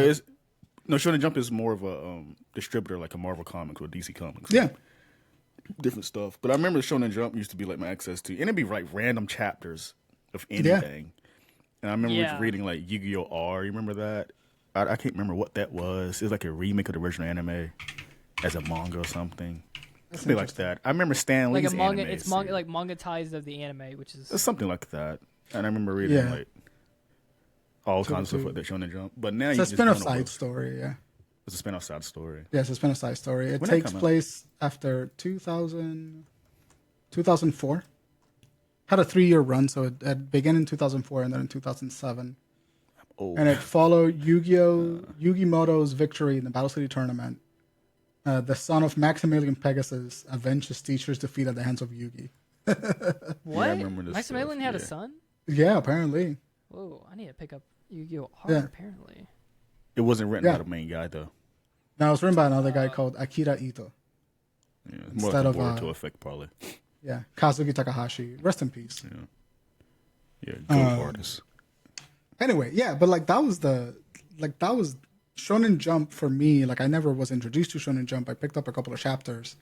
Shonen Jump is more of a distributor like a Marvel Comics or DC Comics. Yeah, different stuff. But I remember Shonen Jump used to be like my access to, and it'd be like random chapters of anything. And I remember reading like Yu-Gi-Oh! R. You remember that? I can't remember what that was. It was like a remake of the original anime as a manga or something. Something like that. I remember Stan Lee's like a manga. anime It's manga, like manga-tized of the anime, which is something like that. And I remember reading like all kinds of stuff like that Shonen Jump. But now it's a spin-off side story. Yeah, it's a spin-off side story. Yeah, it's a spin-off side story. It takes place after 2004. Had a 3-year run, so it began in 2004 and then in 2007. And it followed Yugimoto's victory in the Battle City tournament. The son of Maximilian Pegasus avenged his teacher's defeat at the hands of Yugi. What? Yeah, I remember this Maximilian had a son? Yeah, apparently. Whoa, I need to pick up Yu-Gi-Oh! R, apparently. It wasn't written by the main guy, though. No, it was written by another guy called Akira Ito. Yeah, more like a Boruto effect, probably. Yeah, Kazuki Takahashi. Rest in peace. Yeah, good artist. Anyway, yeah, but like that was Shonen Jump for me. Like I never was introduced to Shonen Jump. I picked up a couple of chapters,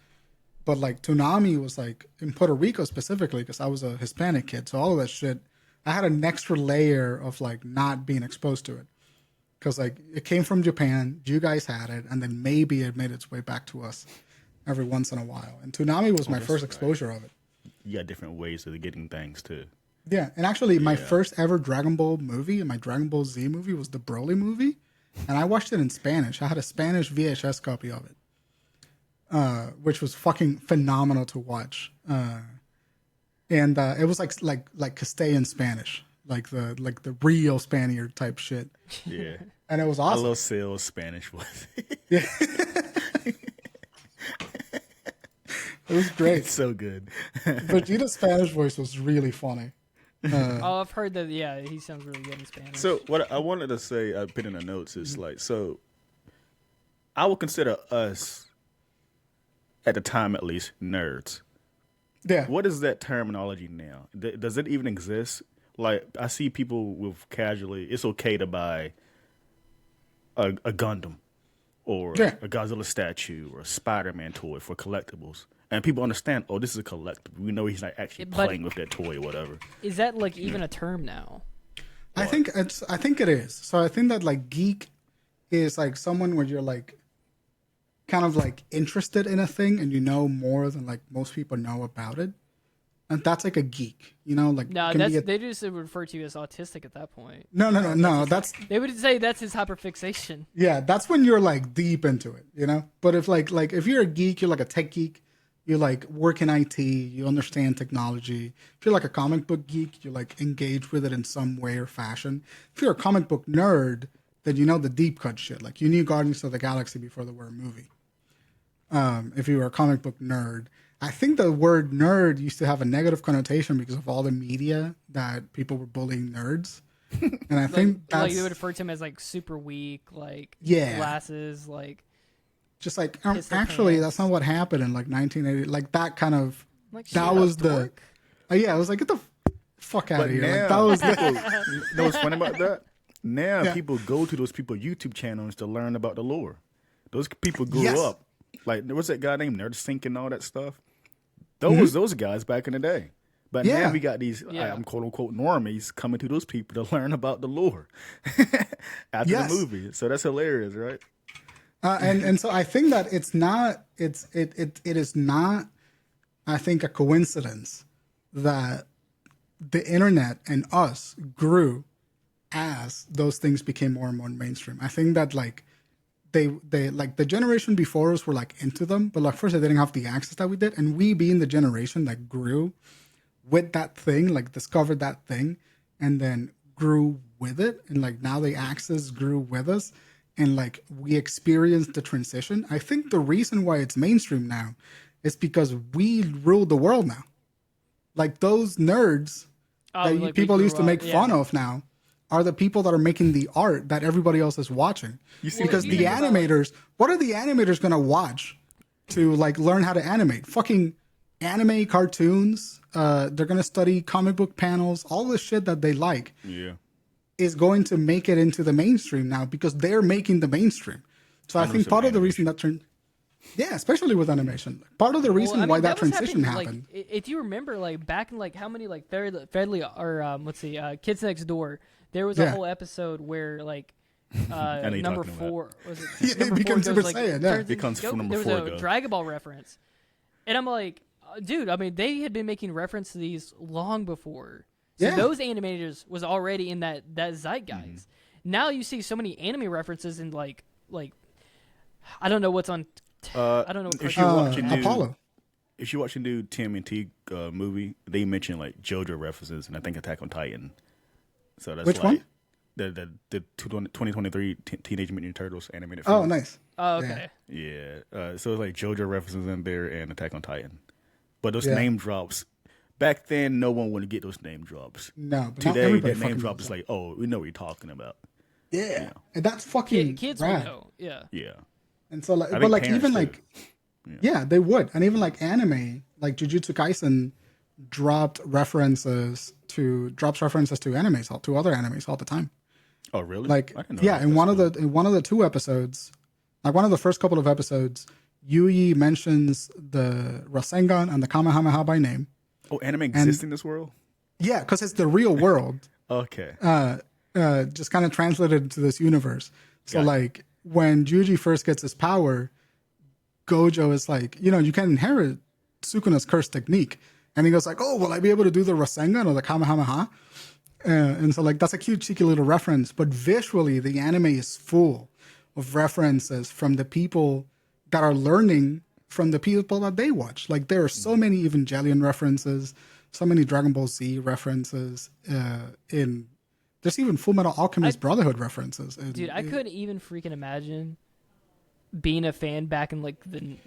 but like Toonami was like in Puerto Rico specifically because I was a Hispanic kid. So all of that shit, I had an extra layer of like not being exposed to it because like it came from Japan. You guys had it, and then maybe it made its way back to us every once in a while. And Toonami was my first exposure of it. You got different ways of getting things too. Yeah, and actually my first ever Dragon Ball movie, my Dragon Ball Z movie, was the Broly movie. And I watched it in Spanish. I had a Spanish VHS copy of it, which was fucking phenomenal to watch. And it was like Castilian Spanish, like the real Spaniard type shit. Yeah, and it was awesome. I love Sale's Spanish voice. Yeah, it was great. It's so good. Vegeta's Spanish voice was really funny. I've heard that. Yeah, he sounds really good in Spanish. So what I wanted to say, I put in the notes, is like, so I would consider us, at the time at least, nerds. Yeah. What is that terminology now? Does it even exist? Like, I see people with casually, it's okay to buy a Gundam or a Godzilla statue or a Spider-Man toy for collectibles. And people understand, oh, this is a collectible. We know he's not actually playing with that toy or whatever. Is that like even a term now? I think it is. So I think that like geek is like someone where you're like kind of like interested in a thing and you know more than like most people know about it. And that's like a geek, you know, like no, they just refer to you as autistic at that point. No. They would say that's his hyperfixation. Yeah, that's when you're like deep into it, you know. But if like if you're a geek, you're like a tech geek. You like work in IT, you understand technology. If you're like a comic book geek, you like engage with it in some way or fashion. If you're a comic book nerd, then you know the deep cut shit. Like you knew Guardians of the Galaxy before there were a movie. if you were a comic book nerd. I think the word nerd used to have a negative connotation because of all the media that people were bullying nerds. And I think that's... Like, you would refer to him as, like, super weak, like, Yeah. glasses, like... Just like, Piss their actually, pants. that's not what happened in, like, 1980. Like, that kind of... Like, shut that up, was the... dork. Yeah, I was like, get the fuck out But of here. now, Like, that was the... you know what's funny about that? Now Yeah. people go to those people YouTube channels to learn about the lore. Those people grew Yes. up. Like, there was that guy named NerdSync and all that stuff. Those guys back in the day. But Yeah. now we got these, Yeah. I'm quote unquote normies coming to those people to learn about the lore after Yes. the movie. So that's hilarious, right? And so I think that it is not, I think, a coincidence that the internet and us grew as those things became more and more mainstream. I think that like they like the generation before us were like into them, but like first they didn't have the access that we did, and we being the generation that grew with that thing, like discovered that thing, and then grew with it, and like now the access grew with us, and like we experienced the transition. I think the reason why it's mainstream now is because we rule the world now. Like those nerds that like, we people grew used to up, make yeah. fun of now are the people that are making the art that everybody else is watching. see Because if you the think about, animators, what are the animators going to watch to like learn how to animate? Fucking anime cartoons. They're going to study comic book panels. All the shit that they like Yeah. is going to make it into the mainstream now because they're making the mainstream. So I think 100% part of the reason that yeah, especially with animation, part of the reason Well, I mean, why that was transition happening, happened. Like, if you remember, like back in like how many like Fairly or Kids Next Door, there was a Yeah. whole episode where like know you're number talking 4 was it? Yeah, it number becomes 4 Super goes, like, Saiyan, yeah. turns into Becomes Goku. number There was 4 a go. Dragon Ball reference, and I'm like, dude, I mean, they had been making reference to these long before. So Yeah. those animators was already in that zeitgeist. Mm-hmm. Now you see so many anime references in like I don't know what's on. I don't know. What If you cartoon- watch a new, Apollo. if you watch a new TMNT movie, they mention like JoJo references and I think Attack on Titan. So that's Which like one? the 2023 Teenage Mutant Ninja Turtles animated Oh, film. nice. Oh, okay. Yeah. So it's like JoJo references in there and Attack on Titan. But those Yeah. name drops, back then, no one would get those name drops. No, but now Today, everybody that name fucking drop knows is that. like, oh, we know what you're talking about. Yeah. And that's fucking Kids rad. would know. Yeah. Yeah. And so, like, I but think like parents even do. like, yeah, they would, and even like anime, like Jujutsu Kaisen, drops references to animes, to other animes all the time. Oh, really? Like, I didn't know yeah, that. in That's one of the 2 episodes, like one of the first couple of episodes, Yui mentions the Rasengan and the Kamehameha by name. cool. Oh, anime exists in this world? Yeah, because it's the real world. Okay. Just kind of translated into this universe. So Got it. like when Yuji first gets his power, Gojo is like, you can inherit Sukuna's curse technique. And he goes like, oh, will I be able to do the Rasengan or the Kamehameha? And so like that's a cute, cheeky little reference. But visually, the anime is full of references from the people that are learning from the people that they watch. Like there are so many Evangelion references, so many Dragon Ball Z references. There's even Full Metal Alchemist Brotherhood references. Dude, I couldn't even freaking imagine being a fan back in like the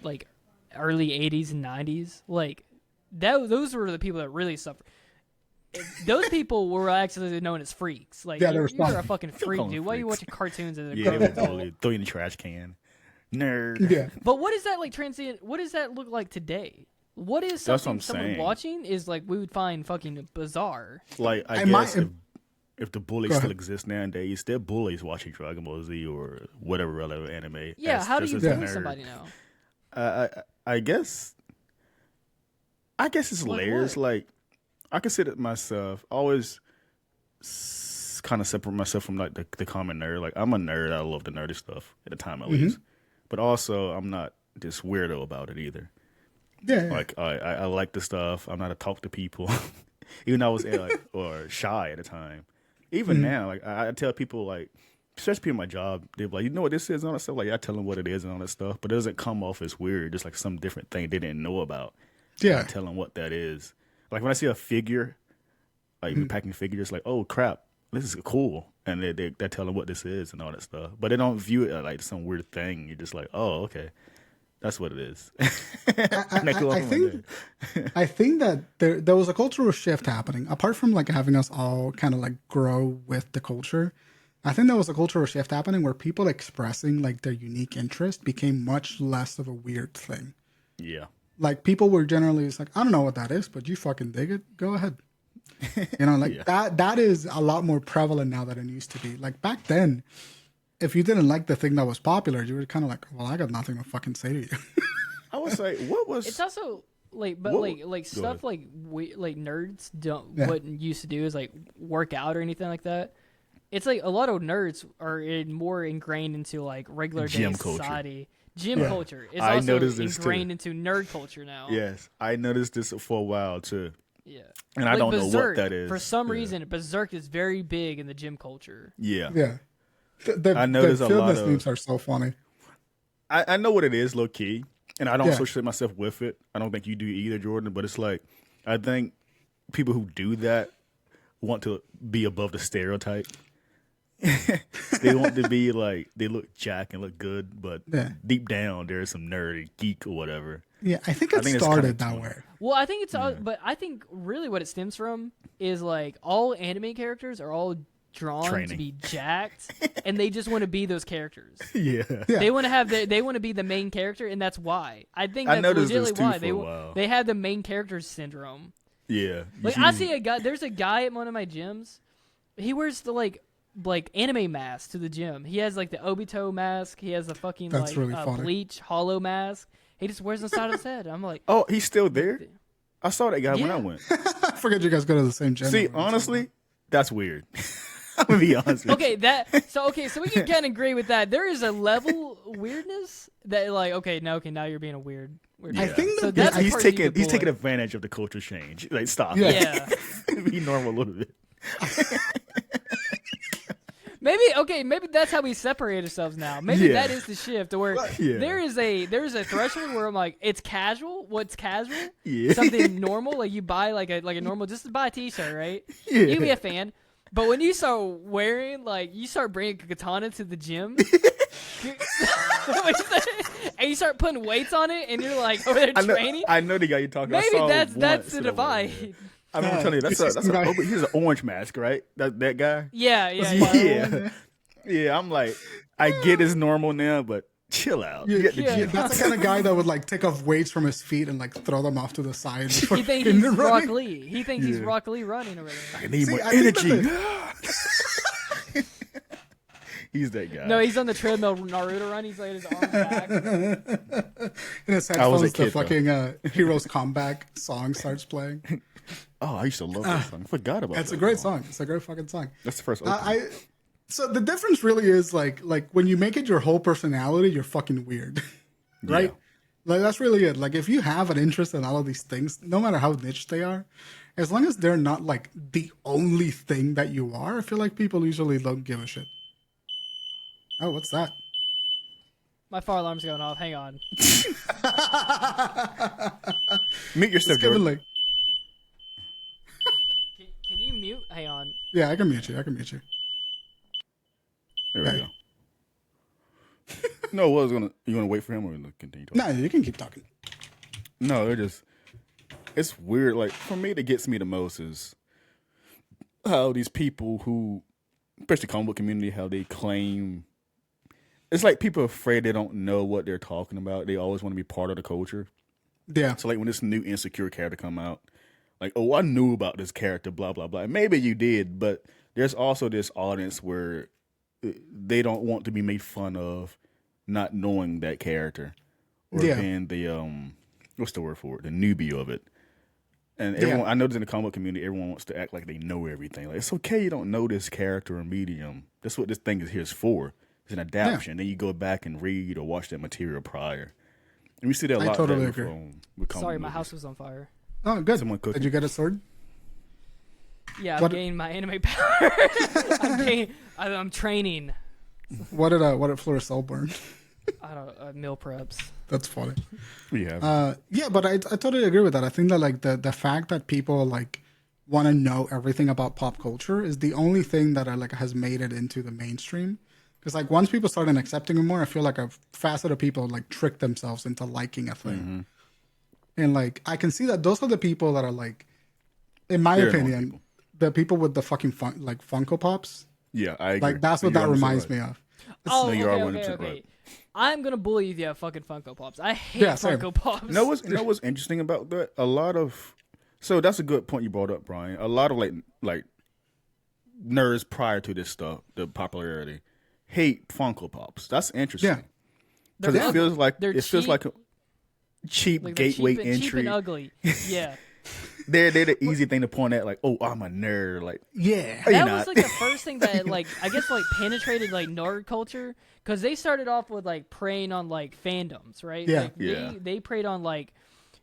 early 80s and 90s. Like those were the people that really suffered. Those people were actually known as freaks. Like, Yeah, they you're, were you're a smart. fucking freak, call them dude. Why are you freaks. watching cartoons as a Yeah, grown they adult? totally throw you in the trash can. Nerd. Yeah. But what is that like transient? What does that look like today? What is That's what something I'm someone saying. watching is like we would find fucking bizarre? Like, I And my- guess if the bullies Go still ahead. exist nowadays, they're bullies watching Dragon Ball Z or whatever other anime. Yeah, That's how do just you as a bully nerd. somebody now? I guess it's Like layers. what? Like I consider myself always kind of separate myself from like the common nerd. Like I'm a nerd. I love the nerdy stuff at the time at least, but also I'm not this weirdo about it either. Yeah. Like I like the stuff. I'm not a talk to people, even though I was or shy at the time. Even now, like I tell people like. Especially people in my job, they're like, you know what this is and all that stuff. Like, I tell them what it is and all that stuff, but it doesn't come off as weird. Just like some different thing they didn't know about. Yeah. I tell them what that is. Like when I see a figure, like packing figures, like, oh crap, this is cool, and they tell them what this is and all that stuff. But they don't view it like some weird thing. You're just like, oh okay, That's what it is. I think that there was a cultural shift happening. Apart from like having us all kind of like grow with the culture, I think there was a cultural shift happening where people expressing like their unique interest became much less of a weird thing. Yeah. Like people were generally just like, I don't know what that is, but you fucking dig it, go ahead. You know, like that is a lot more prevalent now than it used to be. Like back then, if you didn't like the thing that was popular, you were kind of like, well, I got nothing to fucking say to you. I would say, what was... It's also, like, but, like stuff like nerds wouldn't used to do is, like, work out or anything like that. It's, like, a lot of nerds are more ingrained into, like, regular day society. Gym culture is also ingrained into nerd culture now. Yes, I noticed this for a while, too. Yeah. And I don't know what that is. For some reason, Berserk is very big in the gym culture. Yeah. Yeah. I noticed a lot of memes are so funny. I know what it is, low key, and I don't associate myself with it. I don't think you do either, Jordan. But it's like I think people who do that want to be above the stereotype. They want to be like they look jack and look good, but deep down there's some nerd, geek, or whatever. Yeah, I think it started that way. Well, I think it's but I think really what it stems from is like all anime characters are all drawn to be jacked, and they just want to be those characters. Yeah. They want to they want to be the main character, and that's why. I think that's legitimately why they have the main character syndrome. Yeah. Like I see a guy. There's a guy at one of my gyms. He wears the like anime mask to the gym. He has like the Obito mask. He has the fucking Bleach hollow mask. He just wears it on the side of his head. I'm like, oh, he's still there? I saw that guy when I went. I forget you guys go to the same gym. See, honestly, that's weird. I'm gonna be honest with you. So we can kind of agree with that. There is a level weirdness that like, now you're being a weird. Yeah. I think so that's he's taking advantage of the culture change. Like, stop. Yeah. Be normal a little bit. Maybe that's how we separate ourselves now. Maybe that is the shift where there's a threshold where I'm like, it's casual. What's casual? Yeah. Something normal, like you buy like a normal, just to buy a t-shirt, right? Yeah. You can be a fan. But when you start wearing, like, you start bringing a katana to the gym, and you start putting weights on it, and you're like, over there training. I know the guy you're talking about. Maybe that's the divide. I'm telling you, that's he's an orange mask, right? That guy. Yeah. I'm like, I get it's normal now, but chill out. That's the kind of guy that would like take off weights from his feet and like throw them off to the side. He thinks he's Rock Lee. He thinks he's Rock Lee running over there. I need more energy. He's that guy. No, he's on the treadmill Naruto run. He's like his arms back. In his headphones, the fucking Heroes Comeback song starts playing. Oh, I used to love that song. I forgot about it. It's a great song. It's a great fucking song. That's the first opening. So the difference really is like when you make it your whole personality, you're fucking weird, right? Yeah. Like that's really it. Like if you have an interest in all of these things, no matter how niche they are, as long as they're not like the only thing that you are, I feel like people usually don't give a shit. Oh, what's that? My fire alarm's going off. Hang on. Mute yourself, Jordan. Can you mute? Hang on. Yeah, I can mute you. There we go. No, what was gonna? You want to wait for him or continue talking? No, you can keep talking. No, it's weird. Like for me, that gets me the most is how these people who, especially the comic book community, how they claim. It's like people are afraid they don't know what they're talking about. They always want to be part of the culture. Yeah. So like when this new insecure character come out, like, oh, I knew about this character, blah blah blah. And maybe you did, but there's also this audience where they don't want to be made fun of not knowing that character or being the what's the word for it, the newbie of it. And everyone, I notice in the comic book community, everyone wants to act like they know everything. Like it's okay, you don't know this character or medium. That's what this thing is here for. It's an adaptation. Then you go back and read or watch that material prior. And we see that a lot. I totally agree. Sorry, my house was on fire. Oh, good. Someone cooking. Did you get a sword? Yeah, I'm gaining my anime power. I'm training. What did Floricel burn? I don't meal preps. That's funny. Yeah. Yeah, but I totally agree with that. I think that like the fact that people like want to know everything about pop culture is the only thing that like has made it into the mainstream. Because like once people started accepting it more, I feel like a facet of people like trick themselves into liking a thing. And like I can see that those are the people that are like, in my opinion, the people with the fucking like Funko Pops. Yeah, I agree. Like that's what that reminds me of. Oh, you're okay. right. I'm gonna bully you if you have fucking Funko Pops. I hate Funko Pops. You know what's interesting about that? So that's a good point you brought up, Brian. A lot of like nerds prior to this stuff, the popularity, hate Funko Pops. That's interesting. Because it feels like a cheap like gateway entry. Cheap and ugly. Yeah. They're the easy thing to point at, like, oh, I'm a nerd. Like, that was like the first thing that like I guess like penetrated like nerd culture, because they started off with like preying on like fandoms, right? Yeah, like, They preyed on like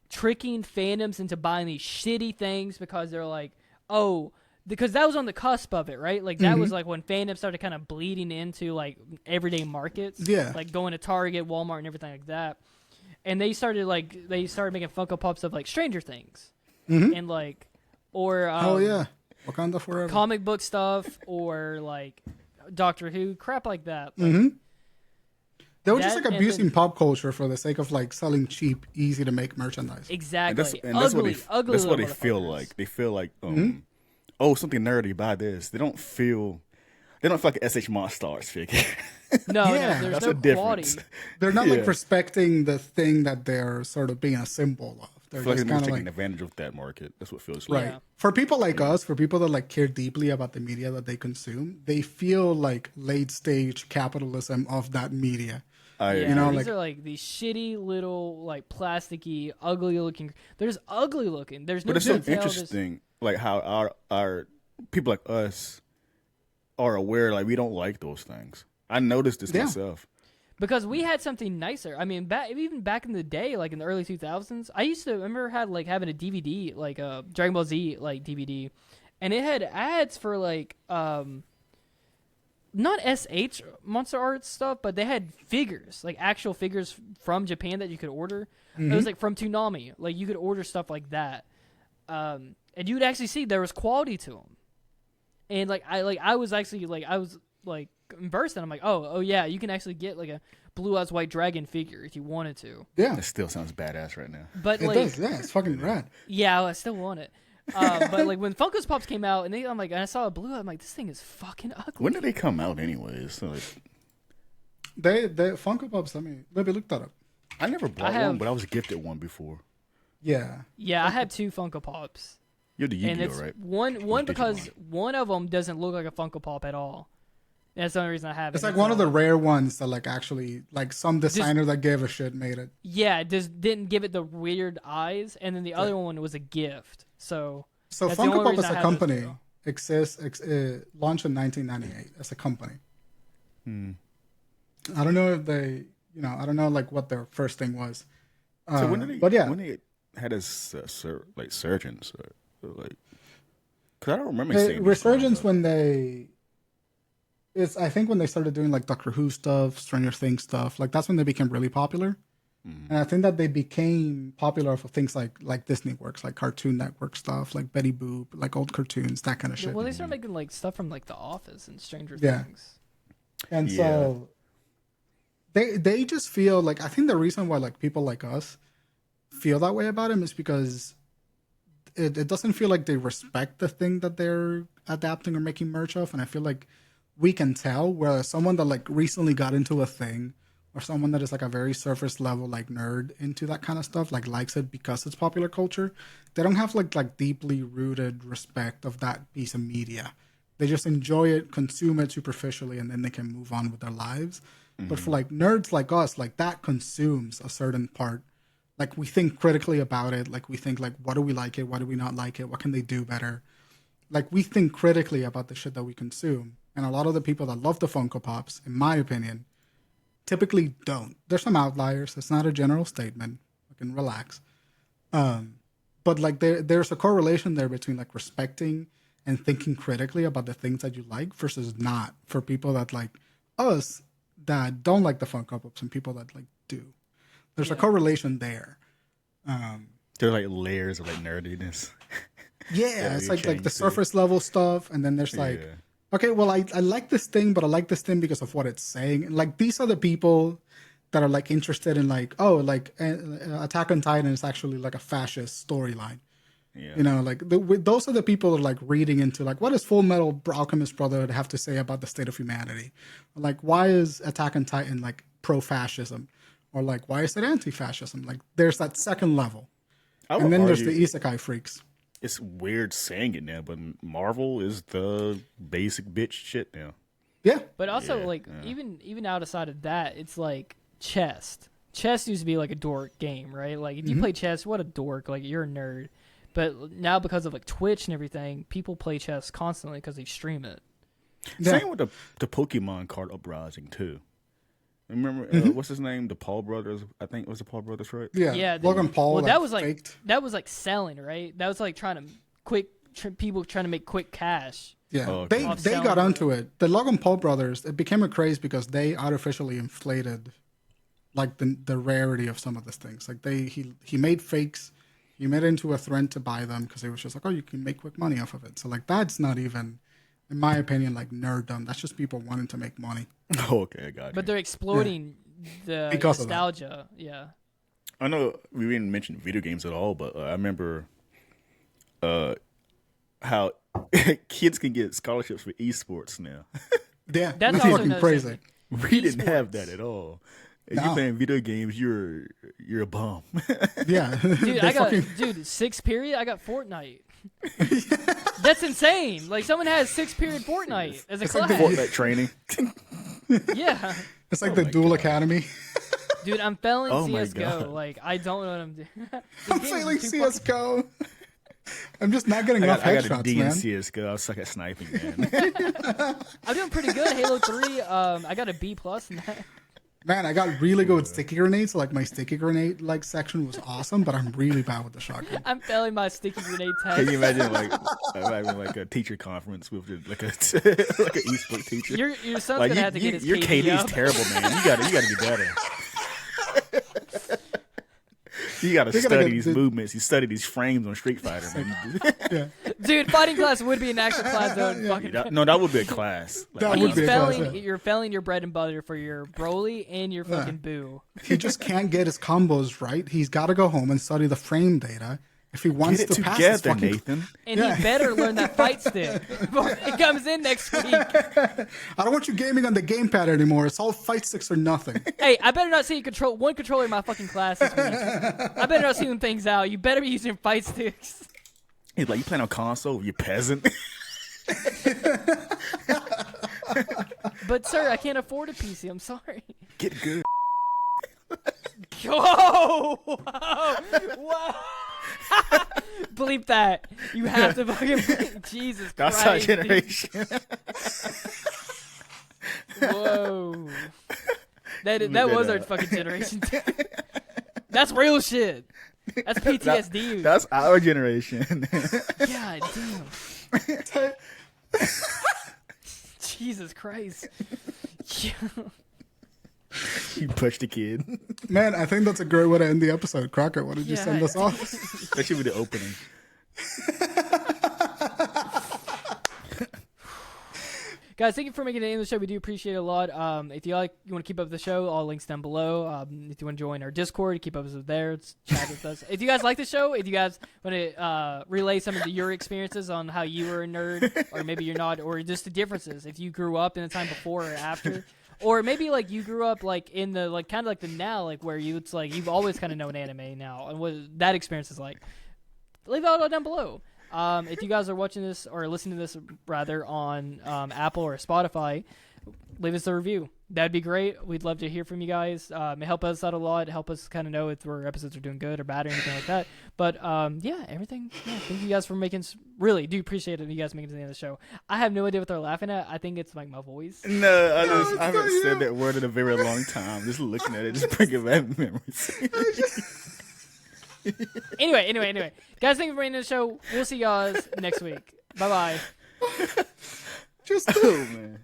tricking fandoms into buying these shitty things because they're like, oh, because that was on the cusp of it, right? Like that was like when fandoms started kind of bleeding into like everyday markets, like going to Target, Walmart, and everything like that. And they started making Funko Pops of like Stranger Things. And like, or Wakanda Forever, comic book stuff, or like Doctor Who, crap like that. Like, they were just like abusing pop culture for the sake of like selling cheap, easy to make merchandise. Exactly. And that's what they feel like. They feel like, oh, something nerdy, buy this. They don't feel like an SH Monstars figure. No, there's that's no a difference. quality. They're not like respecting the thing that they're sort of being a symbol of. They're just kind of taking like advantage of that market. That's what it feels like. Right. For people like us, for people that like care deeply about the media that they consume, they feel like late stage capitalism of that media. These are like these shitty little like plasticky, ugly looking. There's ugly looking. There's no. But it's so interesting, like how our people like us are aware. Like we don't like those things. I noticed this myself. Because we had something nicer. I mean, even back in the day, like in the early 2000s, I used to remember having a DVD, like a Dragon Ball Z like DVD, and it had ads for like not SH Monster Arts stuff, but they had figures, like actual figures from Japan that you could order. It was like from Toonami, like you could order stuff like that, and you would actually see there was quality to them. And I was immersed, and I'm like, oh yeah, you can actually get like a Blue Eyes White Dragon figure if you wanted to. Yeah, it still sounds badass right now. But it does, it's fucking rad. Yeah, I still want it. But like when Funko Pops came out, and I saw a blue, I'm like, this thing is fucking ugly. When did they come out, anyways? So they Funko Pops. Let me look that up. I never bought one, but I was gifted one before. Yeah, I had 2 Funko Pops. You're the Yu-Gi-Oh, right? One because one of them doesn't look like a Funko Pop at all. That's the only reason I have it. It's like one of the rare ones that like actually like some designer that gave a shit made it. Yeah, just didn't give it the weird eyes, and then the other one was a gift. So Funko Pop as a company exists, launched in 1998 as a company. I don't know if they, I don't know like what their first thing was. So when they had a surgeons, like, because I don't remember seeing resurgence when they. I think when they started doing like Doctor Who stuff, Stranger Things stuff, like that's when they became really popular. And I think that they became popular for things like Disney Works, like Cartoon Network stuff, like Betty Boop, like old cartoons, that kind of shit. Well, they started making like stuff from like The Office and Stranger Things. And so they just feel like, I think the reason why like people like us feel that way about him is because it doesn't feel like they respect the thing that they're adapting or making merch of. And I feel like we can tell, whereas someone that like recently got into a thing, or someone that is like a very surface level like nerd into that kind of stuff, like likes it because it's popular culture, they don't have like deeply rooted respect of that piece of media. They just enjoy it, consume it superficially, and then they can move on with their lives. But for like nerds like us, like that consumes a certain part. Like we think critically about it. Like we think like, why do we like it? Why do we not like it? What can they do better? Like we think critically about the shit that we consume. And a lot of the people that love the Funko Pops, in my opinion, typically don't. There's some outliers. It's not a general statement. I can relax. But like there's a correlation there between like respecting and thinking critically about the things that you like versus not, for people that like us that don't like the Funko Pops and people that like do. There's a correlation there. There are like layers of like nerdiness. Yeah, it's like the surface level stuff, and then there's like okay, well, I like this thing, but I like this thing because of what it's saying. Like, these are the people that are like interested in like, oh, like Attack on Titan is actually like a fascist storyline. Yeah. You know, like those are the people that are like reading into like, what does Full Metal Alchemist Brotherhood have to say about the state of humanity? Like, why is Attack on Titan like pro-fascism? Or like, why is it anti-fascism? Like, there's that second level. And then there's the isekai freaks. It's weird saying it now, but Marvel is the basic bitch shit now. Yeah. But also, even outside of that, it's like chess. Chess used to be like a dork game, right? Like, if you play chess, what a dork. Like, you're a nerd. But now because of like Twitch and everything, people play chess constantly because they stream it. Yeah. Same with the Pokemon card uprising, too. Remember, what's his name? The Paul brothers. I think it was the Paul brothers, right? Yeah. Logan Paul. Well, that was faked. that was like selling, right? That was like trying to people trying to make quick cash. Yeah, Oh, okay. they got onto it. The Logan Paul brothers, it became a craze because they artificially inflated like the rarity of some of these things. Like he made fakes, he made it into a thread to buy them because it was just like, oh, you can make quick money off of it. So like that's not even, in my opinion, like nerddom. That's just people wanting to make money. Oh, okay, I got it. But they're exploiting the Because nostalgia. Yeah. I know we didn't mention video games at all, but I remember how kids can get scholarships for esports now. Yeah, That's that's also fucking another crazy. thing. We didn't have that at all. If No. you're playing video games, you're a bum. Yeah, Dude, dude, 6th period, I got Fortnite. That's insane. Like, someone has 6th period Fortnite as a It's like class. the Fortnite training. Yeah. it's like the Duel Academy. Dude, I'm failing Oh my CSGO. God. Like, I don't know what I'm doing. I'm failing CS:GO. I'm just not getting enough I got a headshots, D in man. CSGO. I suck at sniping, man. I'm doing pretty good. Halo 3, I got a B+ in that. Man, I got really good with sticky grenades. Like my sticky grenade like section was awesome, but I'm really bad with the shotgun. I'm failing my sticky grenade test. Can you imagine like a teacher conference with like an esports teacher? Your son's Like gonna have to get his your KD KD up. is terrible, man. You gotta be better. You gotta study these movements. You study these frames on Street Fighter, man. Yeah, Dude, fighting class would be an actual class though. Fucking That would be a class. Like, That would be a class, You're failing your bread and butter for your Broly and your fucking Boo. he just can't get his combos right. He's got to go home and study the frame data if he wants get it to pass this together, fucking. Nathan. And Yeah. he better learn that fight stick before he comes in next week. I don't want you gaming on the gamepad anymore. It's all fight sticks or nothing. Hey, I better not see you one controller in my fucking class this week. I better not see them things out. You better be using fight sticks. He's like, you playing on console, you peasant. But sir, I can't afford a PC. I'm sorry. Get good. Whoa! Whoa! Bleep that. You have to fucking Jesus That's Christ. our dude. generation. Whoa. That was our fucking generation. That's real shit. That's PTSD. That's our generation. God damn. Jesus Christ. Yeah. You pushed the kid. Man, I think that's a great way to end the episode. Crockett, why did you send us off? That should be the opening. Guys, thank you for making it in the show. We do appreciate it a lot. If you want to keep up with the show, all links down below. If you want to join our Discord, keep up with us there. Chat with us. If you guys like the show, if you guys want to relay some of your experiences on how you were a nerd, or maybe you're not, or just the differences, if you grew up in the time before or after, or maybe like you grew up like in the like kind of like the now, like where it's like you've always kind of known anime now, and what that experience is like. Leave it all down below. If you guys are watching this or listening to this rather on Apple or Spotify, leave us a review. That'd be great. We'd love to hear from you guys. It help us out a lot. Help us kind of know if our episodes are doing good or bad or anything like that. But yeah, everything. Yeah, thank you guys for making. Really do appreciate it. You guys making it to the end of the show. I have no idea what they're laughing at. I think it's like my voice. No, I haven't said that word in a very long time. Just looking at it, just bringing back memories. Anyway. Guys, thank you for making the show. We'll see you guys next week. Bye-bye. Just Oh, man.